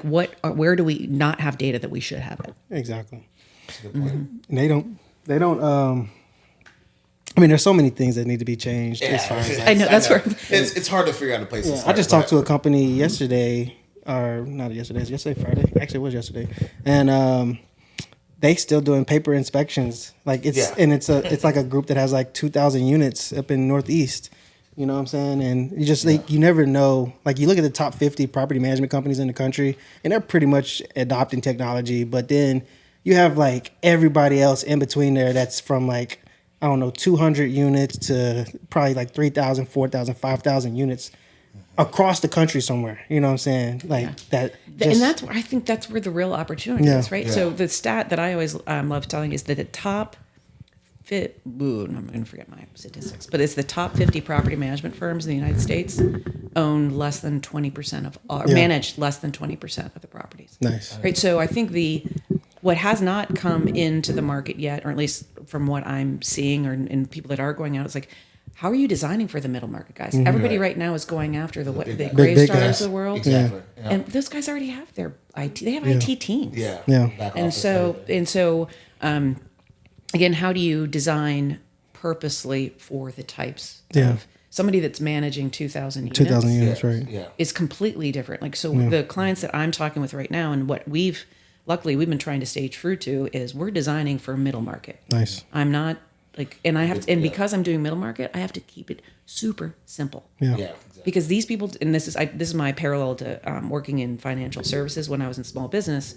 where do we not have data that we should have it? Exactly. That's a good point. And they don't. I mean, there's so many things that need to be changed. As far as I know that's where it's hard to figure out a place. I just talked to a company yesterday. Or not yesterday, it was yesterday, Friday. Actually, it was yesterday. And they still doing paper inspections. Like it's like a group that has like 2,000 units up in Northeast. You know what I'm saying? And you just you never know. Like you look at the top 50 property management companies in the country, and they're pretty much adopting technology. But then you have like everybody else in between there that's from like, I don't know, 200 units to probably like 3,000, 4,000, 5,000 units. Across the country somewhere, you know what I'm saying? That. And that's where I think that's where the real opportunity is, right? Yeah. So the stat that I always love telling is that the top I'm going to forget my statistics, but it's the top 50 property management firms in the United States own less than 20% manage less than 20% of the properties. Nice. Right. So I think what has not come into the market yet, or at least from what I'm seeing and people that are going out, it's like, how are you designing for the middle market guys? Mm-hmm. Everybody right now is going after the Greystars of the world. Exactly. Yeah. And those guys already have their IT. They have IT teams. Yeah. And so, again, how do you design purposely for the types of somebody that's managing 2,000 units? 2,000 units, right. Yeah. Is completely different. Like, so the clients that I'm talking with right now and what luckily we've been trying to stay true to is we're designing for middle market. Nice. I'm not like, and I have to, and because I'm doing middle market, I have to keep it super simple. Yeah. Exactly. Because these people, and this is my parallel to working in financial services when I was in small business.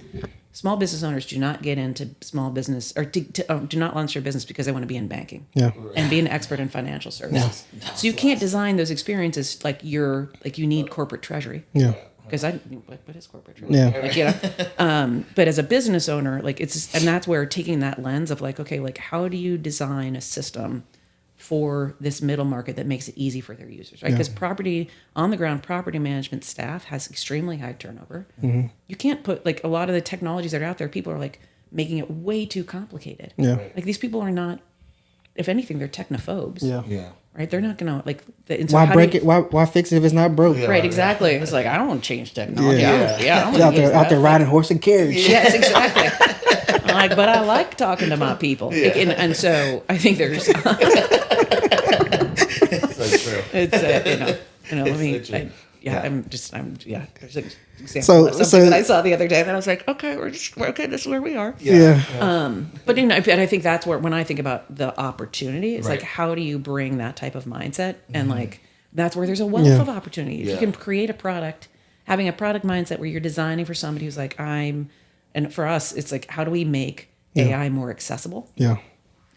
Small business owners do not get into small business or do not launch their business because they want to be in banking and be an expert in financial services. So you can't design those experiences like you need corporate treasury. Yeah. Because what is corporate treasury? Yeah. Like, but as a business owner, like and that's where taking that lens of like, okay, like how do you design a system for this middle market that makes it easy for their users, right? Because on the ground property management staff has extremely high turnover. Mm-hmm. You can't put like a lot of the technologies that are out there. People are like making it way too complicated. Yeah. Like these people are not, if anything, they're technophobes. Yeah. Right? They're not gonna like. Why break it? Why fix it if it's not broke? Yeah. Right. Exactly. It's like I don't want to change technology. Yeah. I'm out there riding horse and carriage. Yes, exactly. I'm like, but I like talking to my people, and so I think there's. It's so true. It's let me. So true. There's an example of something that I saw the other day, and I was like, okay, this is where we are. Yeah. But I think that's where when I think about the opportunity, it's like how do you bring that type of mindset, and like that's where there's a wealth of opportunity. If you can create a product, having a product mindset where you're designing for somebody who's like and for us, it's like how do we make AI more accessible? Yeah.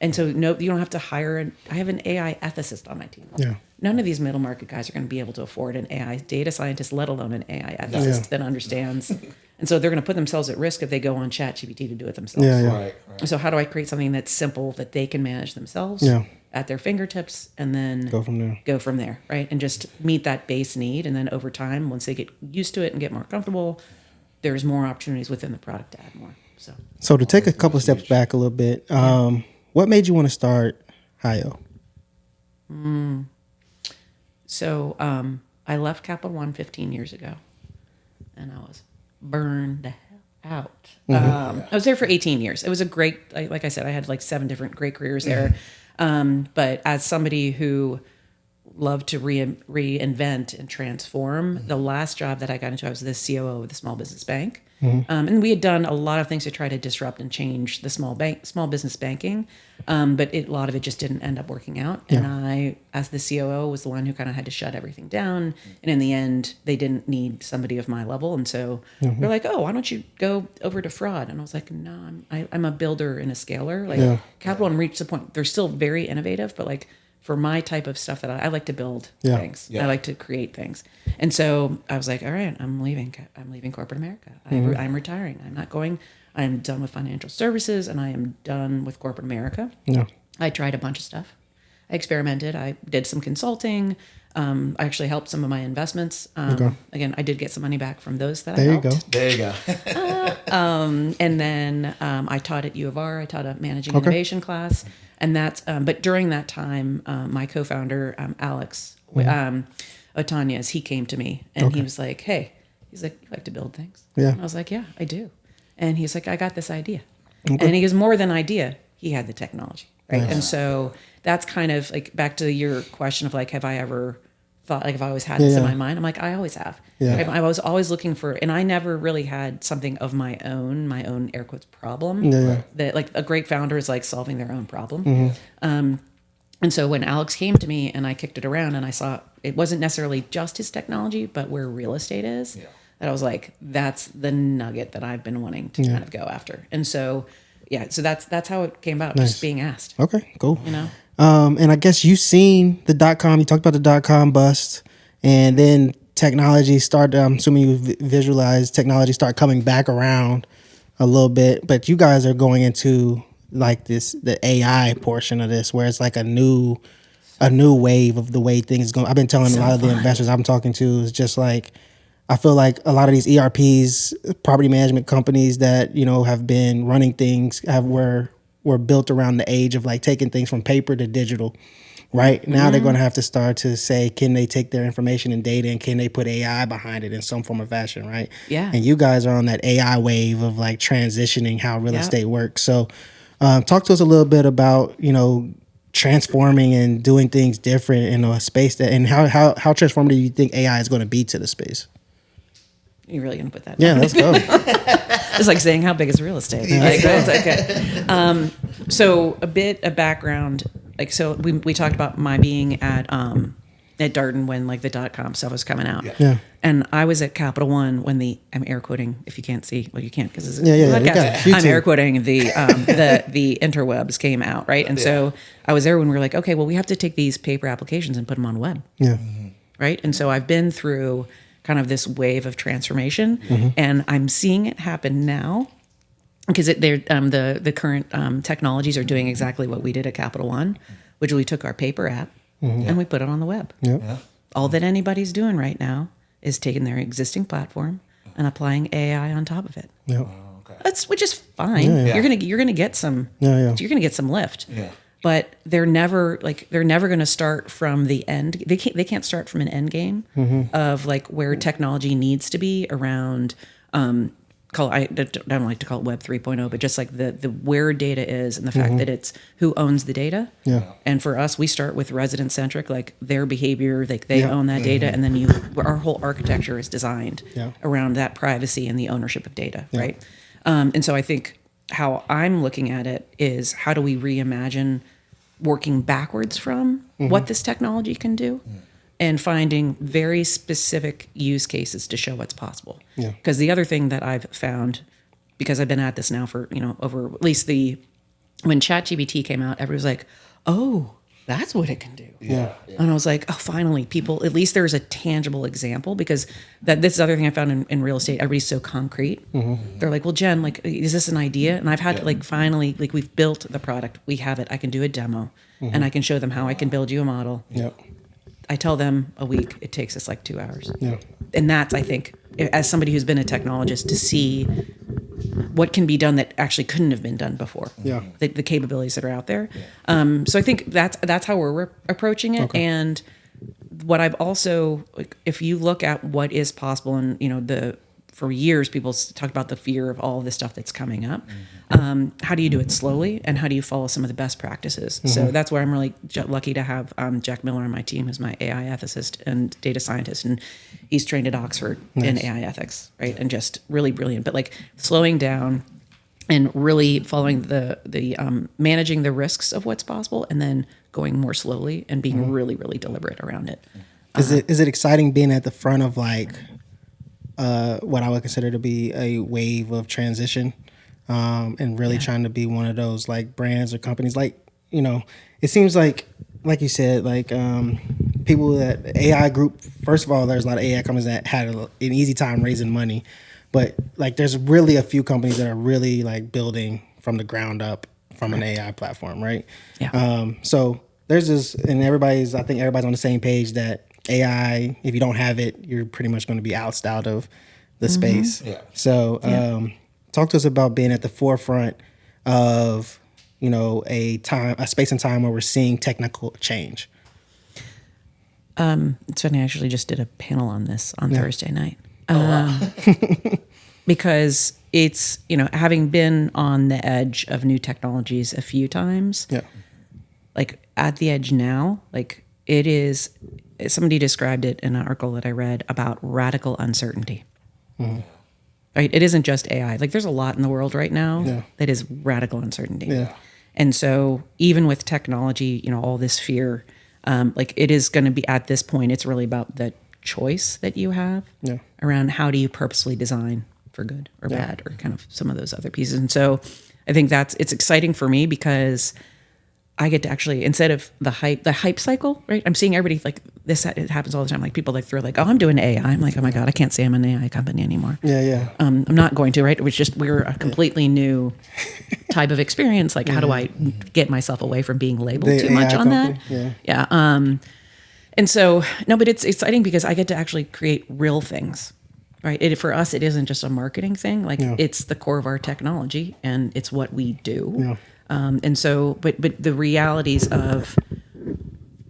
And so, no, you don't have to hire I have an AI ethicist on my team. Yeah. None of these middle market guys are going to be able to afford an AI data scientist, let alone an AI ethicist that understands. And so they're going to put themselves at risk if they go on ChatGPT to do it themselves. Yeah. Right. So how do I create something that's simple that they can manage themselves at their fingertips and then go from there, right? And just meet that base need. And then over time, once they get used to it and get more comfortable, there's more opportunities within the product to add more. So to take a couple of steps back a little bit, what made you want to start Hio? So I left Capital One 15 years ago, and I was burned the hell out. I was there for 18 years. It was a great, like I said, I had like 7 different great careers there. But as somebody who loved to reinvent and transform, the last job that I got into, I was the COO of the small business bank. And we had done a lot of things to try to disrupt and change the small business banking, but a lot of it just didn't end up working out. And I, as the COO, was the one who kind of had to shut everything down. And in the end, they didn't need somebody of my level, and so they're like, "Oh, why don't you go over to fraud?" And I was like, "No, I'm a builder and a scaler. Like Capital One reached the point; they're still very innovative, but like." For my type of stuff that I like to build things. I like to create things. And so I was like, all right, I'm leaving corporate America. I'm retiring. I'm done with financial services, and I am done with corporate America. Yeah. I tried a bunch of stuff. I experimented. I did some consulting. I actually helped some of my investments. Again, I did get some money back from those that I helped. There you go. And then I taught at U of R. I taught a managing innovation class. And that's, but during that time, my co-founder, Alex Otanias, he came to me and he was like, hey, you like to build things? Yeah. And I was like, yeah, I do. And he's like, I got this idea. And he goes, more than idea, he had the technology. Right. Nice. And so that's kind of like back to your question of like, have I ever thought, like, if I always had this in my mind? I'm like, I always have. Yeah. I was always looking for, and I never really had something of my own air quotes problem. That like a great founder is like solving their own problem. And so when Alex came to me and I kicked it around and I saw it wasn't necessarily just his technology, but where real estate is, that I was like, that's the nugget that I've been wanting to kind of go after. And so, so that's how it came about, just being asked. Okay, cool. You know? And I guess you've seen the .com, you talked about the .com bust, and then technology started, I'm assuming you visualized technology start coming back around a little bit, but you guys are going into like the AI portion of this, where it's like a new wave of the way things go. I've been telling a lot of the investors I'm talking to, is just like, I feel like a lot of these ERPs, property management companies that, have been running things were built around the age of like taking things from paper to digital. Right now, they're going to have to start to say, can they take their information and data and can they put AI behind it in some form of fashion, right? Yeah. And you guys are on that AI wave of like transitioning how real estate works. So, talk to us a little bit about transforming and doing things different in a space and how transformative do you think AI is going to be to the space? You're really going to put that? Yeah, let's go. It's like saying how big is real estate. Like, that's okay. So a bit of background. Like, so we talked about my being at Darden when like the .com stuff was coming out. Yeah. And I was at Capital One when I'm air quoting, if you can't see, well, you can't because it's a podcast. I'm air quoting the interwebs came out, right? And so I was there when we were like, okay, well, we have to take these paper applications and put them on web. Yeah. Right. And so I've been through kind of this wave of transformation, and I'm seeing it happen now because the current technologies are doing exactly what we did at Capital One, which we took our paper app and we put it on the web. Yep. Yeah. All that anybody's doing right now is taking their existing platform and applying AI on top of it. Yep. Which is fine. Yeah. You're gonna get some. Yeah. You're gonna get some lift. Yeah. But they're never going to start from the end. They can't start from an end game of like where technology needs to be around. I don't like to call it Web 3.0, but just like the where data is and the fact that it's who owns the data. Yeah. And for us, we start with resident centric, like their behavior, like they own that data, and then our whole architecture is designed around that privacy and the ownership of data, right? And so I think how I'm looking at it is how do we reimagine working backwards from what this technology can do and finding very specific use cases to show what's possible. Yeah. Because the other thing that I've found, because I've been at this now for, over at least when ChatGPT came out, everybody was like, oh, that's what it can do. Yeah. And I was like, oh, finally, people, at least there's a tangible example, because this is the other thing I found in real estate. Everybody's so concrete. They're like, well, Jen, like, is this an idea? And I've had to finally, we've built the product. We have it. I can do a demo and I can show them how I can build you a model. Yep. I tell them a week. It takes us like 2 hours. Yeah. And that's, I think, as somebody who's been a technologist, to see what can be done that actually couldn't have been done before. Yeah. The capabilities that are out there. So I think that's how we're approaching it. Okay. And what I've also, if you look at what is possible, and for years people talked about the fear of all of this stuff that's coming up. How do you do it slowly, and how do you follow some of the best practices? So that's where I'm really lucky to have Jack Miller on my team, who's my AI ethicist and data scientist, and he's trained at Oxford in AI ethics, right? And just really brilliant. But slowing down and really following the managing the risks of what's possible, and then going more slowly and being really, really deliberate around it. Is it exciting being at the front of what I would consider to be a wave of transition, and really trying to be one of those brands or companies? It seems like you said, people that AI group. First of all, there's a lot of AI companies that had an easy time raising money, but there's really a few companies that are really building from the ground up from an AI platform, right? Yeah. So there's this, and I think everybody's on the same page that AI, if you don't have it, you're pretty much going to be ousted out of the space. Yeah. So talk to us about being at the forefront of, a space and time where we're seeing technical change. It's funny, I actually just did a panel on this on Thursday night. Because it's, having been on the edge of new technologies a few times, at the edge now, it is, somebody described it in an article that I read about radical uncertainty. Right? It isn't just AI. There's a lot in the world right now that is radical uncertainty. Yeah. And so even with technology, all this fear, it is going to be, at this point, it's really about the choice that you have around how do you purposely design for good or bad, or kind of some of those other pieces. And so I think it's exciting for me, because I get to actually, instead of the hype cycle, right? I'm seeing everybody this, it happens all the time. People throw oh, I'm doing AI. I'm like, oh my God, I can't say I'm an AI company anymore. Yeah. I'm not going to, right? It was just, we're a completely new type of experience. How do I get myself away from being labeled too much on company. that? Yeah. And so, no, but it's exciting because I get to actually create real things, right? For us, it isn't just a marketing thing. It's the core of our technology, and it's what we do. Yeah. And so, but the realities of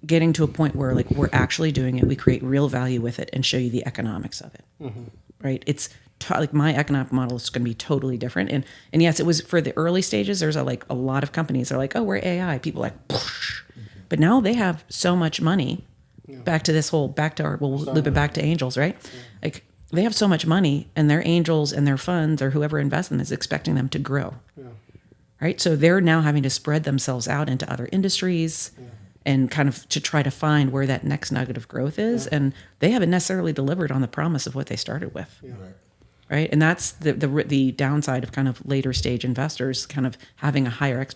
getting to a point where we're actually doing it, we create real value with it and show you the economics of it, right? It's my economic model is going to be totally different. And yes, it was for the early stages. There's a lot of companies that are oh, we're AI. People but now they have so much money. Back to our, we'll loop it back to angels, right? they have so much money, and their angels and their funds or whoever invests in them is expecting them to grow. Yeah. Right? So they're now having to spread themselves out into other industries and kind of to try to find where that next nugget of growth is. And they haven't necessarily delivered on the promise of what they started with. Yeah. Right. And that's the downside of kind of later stage investors kind of having a higher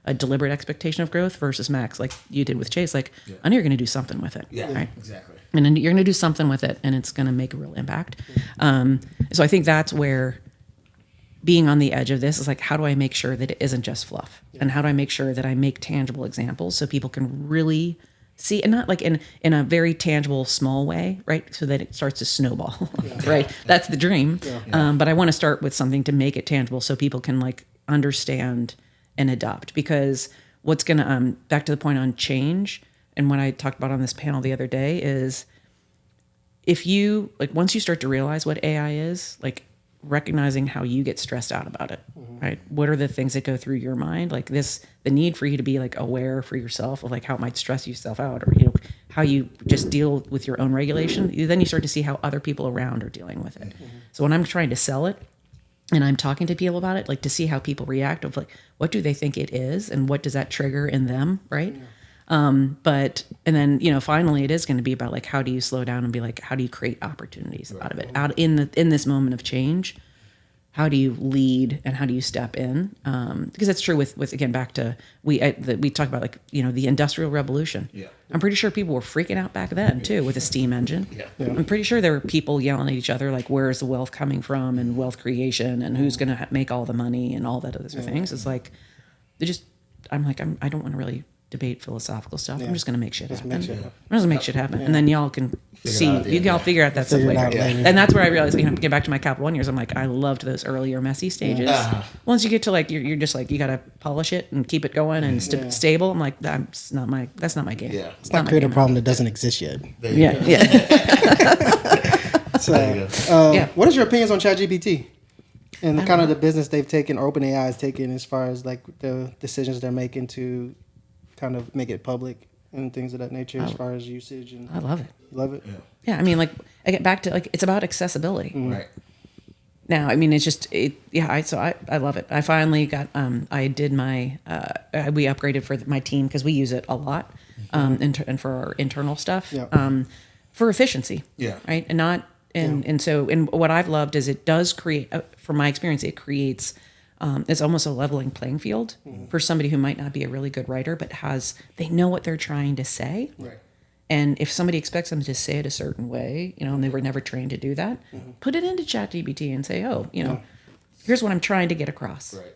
a deliberate expectation of growth versus max, like you did with Chase. Like, I know you're going to do something with it. Yeah, right? Exactly. And then you're going to do something with it, and it's going to make a real impact. So I think that's where being on the edge of this is like, how do I make sure that it isn't just fluff? Yeah. And how do I make sure that I make tangible examples so people can really see, and not like in a very tangible, small way, right? So that it starts to snowball, right? That's the dream. Yeah. But I want to start with something to make it tangible so people can like understand and adopt. Because what's going to, back to the point on change, and what I talked about on this panel the other day is, if you, like, once you start to realize what AI is, like, recognizing how you get stressed out about it, right? What are the things that go through your mind? Like the need for you to be like aware for yourself of like how it might stress yourself out, or, how you just deal with your own regulation. Then you start to see how other people around are dealing with it. So when I'm trying to sell it and I'm talking to people about it, like to see how people react of like, what do they think it is? And what does that trigger in them? Right. And then, finally it is going to be about like, how do you slow down and be like, how do you create opportunities out of it, out in this moment of change? How do you lead and how do you step in? Because that's true with again, back to, we talked about like, the Industrial Revolution. Yeah. I'm pretty sure people were freaking out back then too, with a steam engine. Yeah. I'm pretty sure there were people yelling at each other, like, where's the wealth coming from, and wealth creation, and who's going to make all the money and all that other things. It's like, I don't want to really debate philosophical stuff. I'm just going to make shit happen. I'm just going to make shit happen. And then y'all can figure out that stuff later. And that's where I realized, get back to my Capital One years, I'm like, I loved those earlier messy stages. Once you get to like, you're just like, you got to polish it and keep it going and stable. I'm like, that's not my game. Yeah. It's not create a problem that doesn't exist yet. Yeah. What is your opinions on ChatGPT? And kind of the business they've taken, or OpenAI has taken, as far as like the decisions they're making to kind of make it public and things of that nature, as far as usage. And I love it. Love it. Yeah. I mean, like, I get back to like, it's about accessibility. Right. Now, I mean, it's just, I love it. I finally got, I did we upgraded for my team because we use it a lot, and for our internal stuff, for efficiency. Yeah. Right. And not, and what I've loved is it does create, from my experience, it creates, it's almost a leveling playing field for somebody who might not be a really good writer, but they know what they're trying to say. Right. And if somebody expects them to say it a certain way, and they were never trained to do that, put it into ChatGPT and say, here's what I'm trying to get across. Right.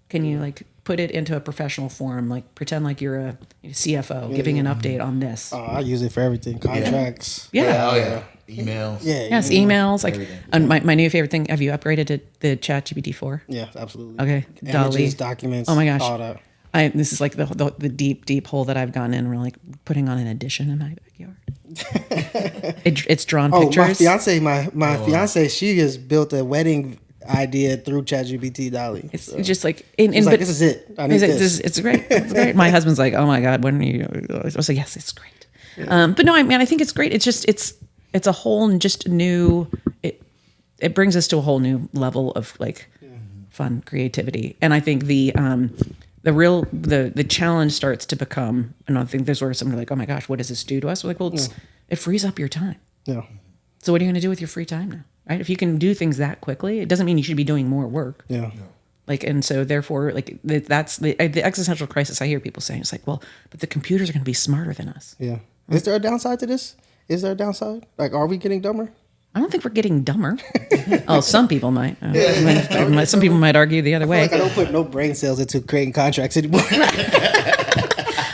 Can you like put it into a professional form, like pretend like you're a CFO giving an update on this? I use it for everything. Contracts. Yeah. Emails. Yes, emails. Like, my new favorite thing. Have you upgraded to the ChatGPT 4? Yeah, absolutely. Okay. Images, documents. Oh my gosh. All that. This is like the deep hole that I've gone in. We're like putting on an addition in my backyard. It's drawn pictures. My fiance, she has built a wedding idea through ChatGPT Dolly. It's just like, but this is it. I need this. It's great. It's great. My husband's like, oh my God, when are you? I was like, yes, it's great. Yeah. But no, I mean, I think it's great. It's just, it's a whole just new, it brings us to a whole new level of like fun creativity. And I think the challenge starts to become, and I think there's where somebody like, oh my gosh, what does this do to us? We're like, well, it frees up your time. Yeah. So what are you going to do with your free time now? Right? If you can do things that quickly, it doesn't mean you should be doing more work. Yeah. Like, and so therefore, like, that's the existential crisis I hear people saying. It's like, well, but the computers are going to be smarter than us. Yeah. Is there a downside to this? Is there a downside? Like, are we getting dumber? I don't think we're getting dumber. Some people might. Some people might argue the other way. Like I don't put no brain cells into creating contracts anymore.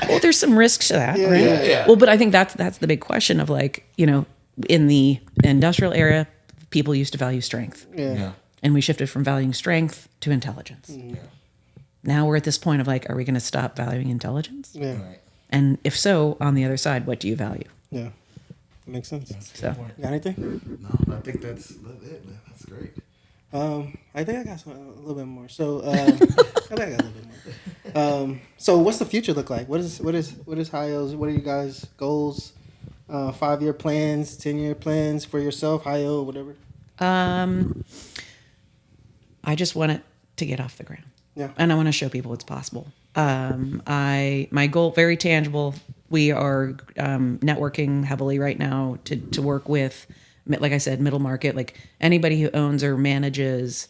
Well, there's some risks to that, right? Yeah. Well, but I think that's the big question of like, in the industrial era, people used to value strength. Yeah. And we shifted from valuing strength to intelligence. Yeah. Now we're at this point of like, are we going to stop valuing intelligence? Yeah. Right. And if so, on the other side, what do you value? Yeah. Makes sense. So, got anything? No, I think that's it, man. That's great. I think I got a little bit more. So, I think I got a little bit more. So, what's the future look like? What is Hio's? What are you guys' goals? 5-year plans, 10-year plans for yourself, Hio, whatever? I just want it to get off the ground. Yeah. And I want to show people it's possible. My goal, very tangible. We are networking heavily right now to work with, like I said, middle market, like anybody who owns or manages,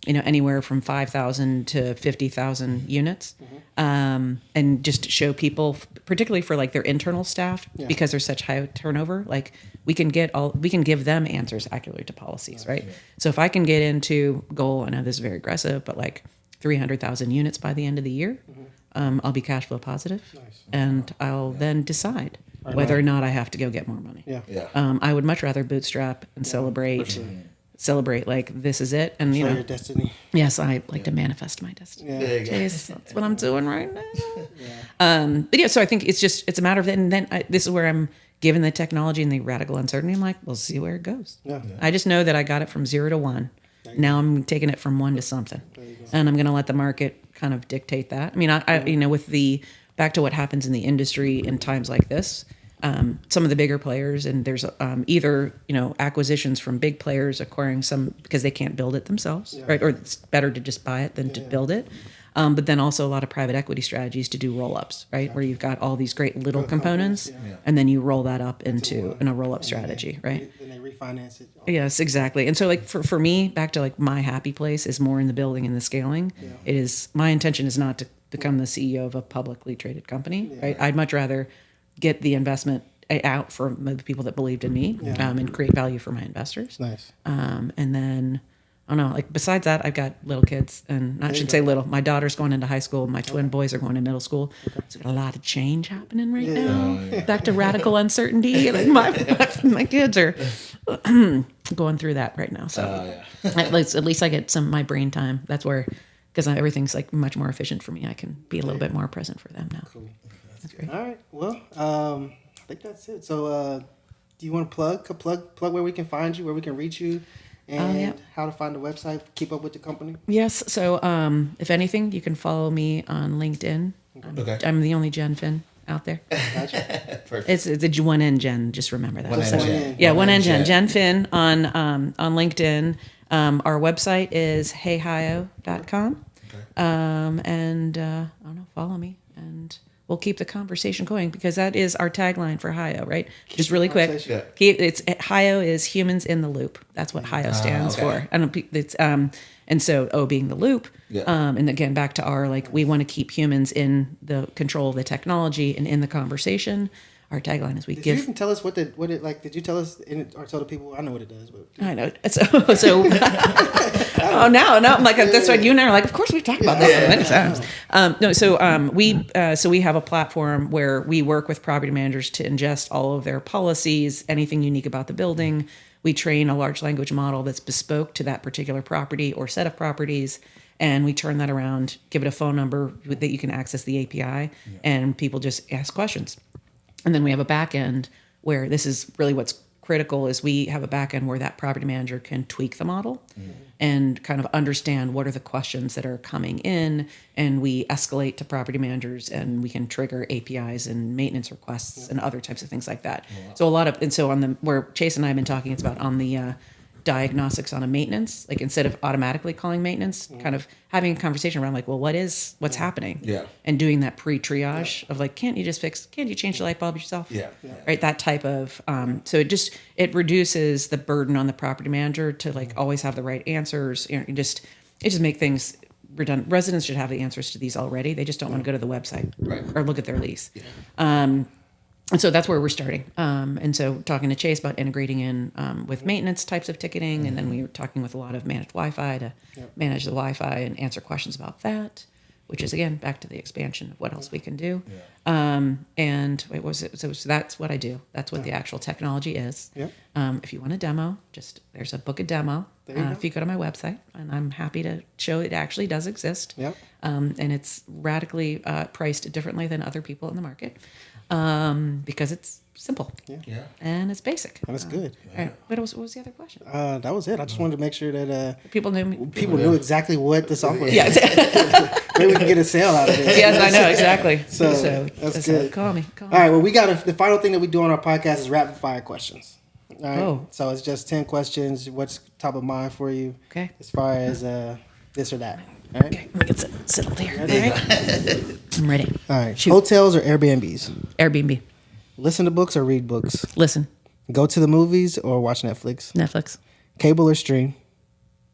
anywhere from 5,000 to 50,000 units, and just to show people, particularly for like their internal staff, because there's such high turnover. Like we can give them answers accurately to policies, right? Yeah. So if I can get into goal, I know this is very aggressive, but like 300,000 units by the end of the year, I'll be cash flow positive, and I'll then decide whether or not I have to go get more money. I would much rather bootstrap and celebrate like this is it, and your destiny. Yes, I like to manifest my destiny. Jeez, that's what I'm doing right now. But so I think it's a matter of, and then this is where I'm given the technology and the radical uncertainty. I'm like, we'll see where it goes. I just know that I got it from 0 to 1. Now I'm taking it from 1 to something, and I'm going to let the market kind of dictate that. I mean, I with the back to what happens in the industry in times like this. Some of the bigger players, and there's either acquisitions from big players acquiring some because they can't build it themselves, right? Or it's better to just buy it than to build it. But then also a lot of private equity strategies to do roll-ups, right? Where you've got all these great little components, and then you roll that up in a roll-up strategy, right? Then they refinance it. Yes, exactly. And so like for me, back to like my happy place is more in the building and the scaling. It is, my intention is not to become the CEO of a publicly traded company, right? I'd much rather get the investment out for the people that believed in me, and create value for my investors. Nice. And then, I don't know, like besides that, I've got little kids, and I shouldn't say little. My daughter's going into high school. My twin boys are going to middle school. So got a lot of change happening right now. Back to radical uncertainty. Like my kids are going through that right now. So at least I get some of my brain time. That's where, because everything's like much more efficient for me. I can be a little bit more present for them now. Cool. That's great. All right. Well, I think that's it. So, do you want to plug where we can find you, where we can reach you, and how to find the website, keep up with the company? Yes. So, if anything, you can follow me on LinkedIn. Okay. I'm the only Jen Finn out there. Gotcha. Perfect. It's a 1N Jen. Just remember that. 1N Jen. Yeah, 1N Jen. Jen Finn on LinkedIn. Our website is heyhio.com. Okay. And I don't know, follow me, and we'll keep the conversation going, because that is our tagline for HIO, right? Just really quick. Yeah. It's HIO is humans in the loop. That's what HIO stands for. And it's and so O being the loop. Yeah. And again, back to our, like, we want to keep humans in the control of the technology and in the conversation. Our tagline is Did you even tell us what it like? Did you tell us or tell the people? I know what it does, but I know. So oh no, I'm like, that's what you and I are like. Of course, we've talked about this many times. We have a platform where we work with property managers to ingest all of their policies, anything unique about the building. We train a large language model that's bespoke to that particular property or set of properties, and we turn that around, give it a phone number that you can access the API, and people just ask questions. And then we have a back end where this is really what's critical, is we have a back end where that property manager can tweak the model and kind of understand what are the questions that are coming in, and we escalate to property managers, and we can trigger APIs and maintenance requests and other types of things like that. Wow. So on the where Chase and I have been talking, it's about on the diagnostics on a maintenance, like instead of automatically calling maintenance, kind of having a conversation around like, well, what's happening? Yeah. And doing that pre-triage of like, can't you change the light bulb yourself? Yeah. Right. That type of, so it reduces the burden on the property manager to like always have the right answers. It just make things redundant. Residents should have the answers to these already. They just don't want to go to the website or look at their lease. Yeah. And so that's where we're starting. And so talking to Chase about integrating in with maintenance types of ticketing. And then we were talking with a lot of managed Wi-Fi to manage the Wi-Fi and answer questions about that, which is, again, back to the expansion of what else we can do. Yeah. And wait, what was it? So that's what I do. That's what the actual technology is. Yep. If you want a demo, there's a book a demo. If you go to my website, and I'm happy to show it actually does exist. Yep. And it's radically priced differently than other people in the market. because it's simple Yeah. and it's basic. That's good. All right. What was the other question? That was it. I just wanted to make sure that People knew me. people knew exactly what the software was. Yes. Maybe we can get a sale out of this. Yes, I know exactly. So, that's good. Call me. All right. Well, we got the final thing that we do on our podcast is rapid fire questions. All right. Oh. So it's just 10 questions. What's top of mind for you? Okay. As far as this or that. All right. Okay, we can settle here. All right. I'm ready. All right. Shoot. Hotels or Airbnbs? Airbnb. Listen to books or read books? Listen. Go to the movies or watch Netflix? Netflix. Cable or stream?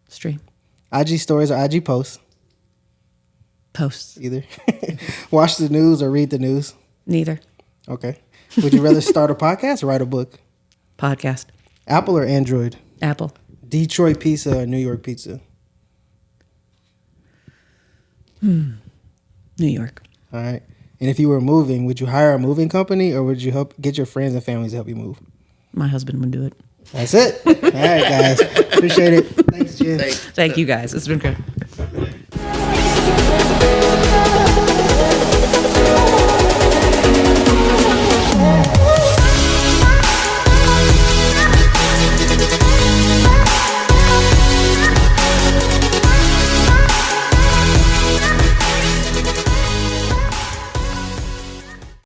Stream. IG stories or IG posts? Posts. Either. Watch the news or read the news? Neither. Okay. Would you rather start a podcast or write a book? Podcast. Apple or Android? Apple. Detroit pizza or New York pizza? New York. All right. And if you were moving, would you hire a moving company or would you help get your friends and families to help you move? My husband would do it. That's it. All right, guys. Appreciate it. Thanks, Jen. Thank you guys. It's been good.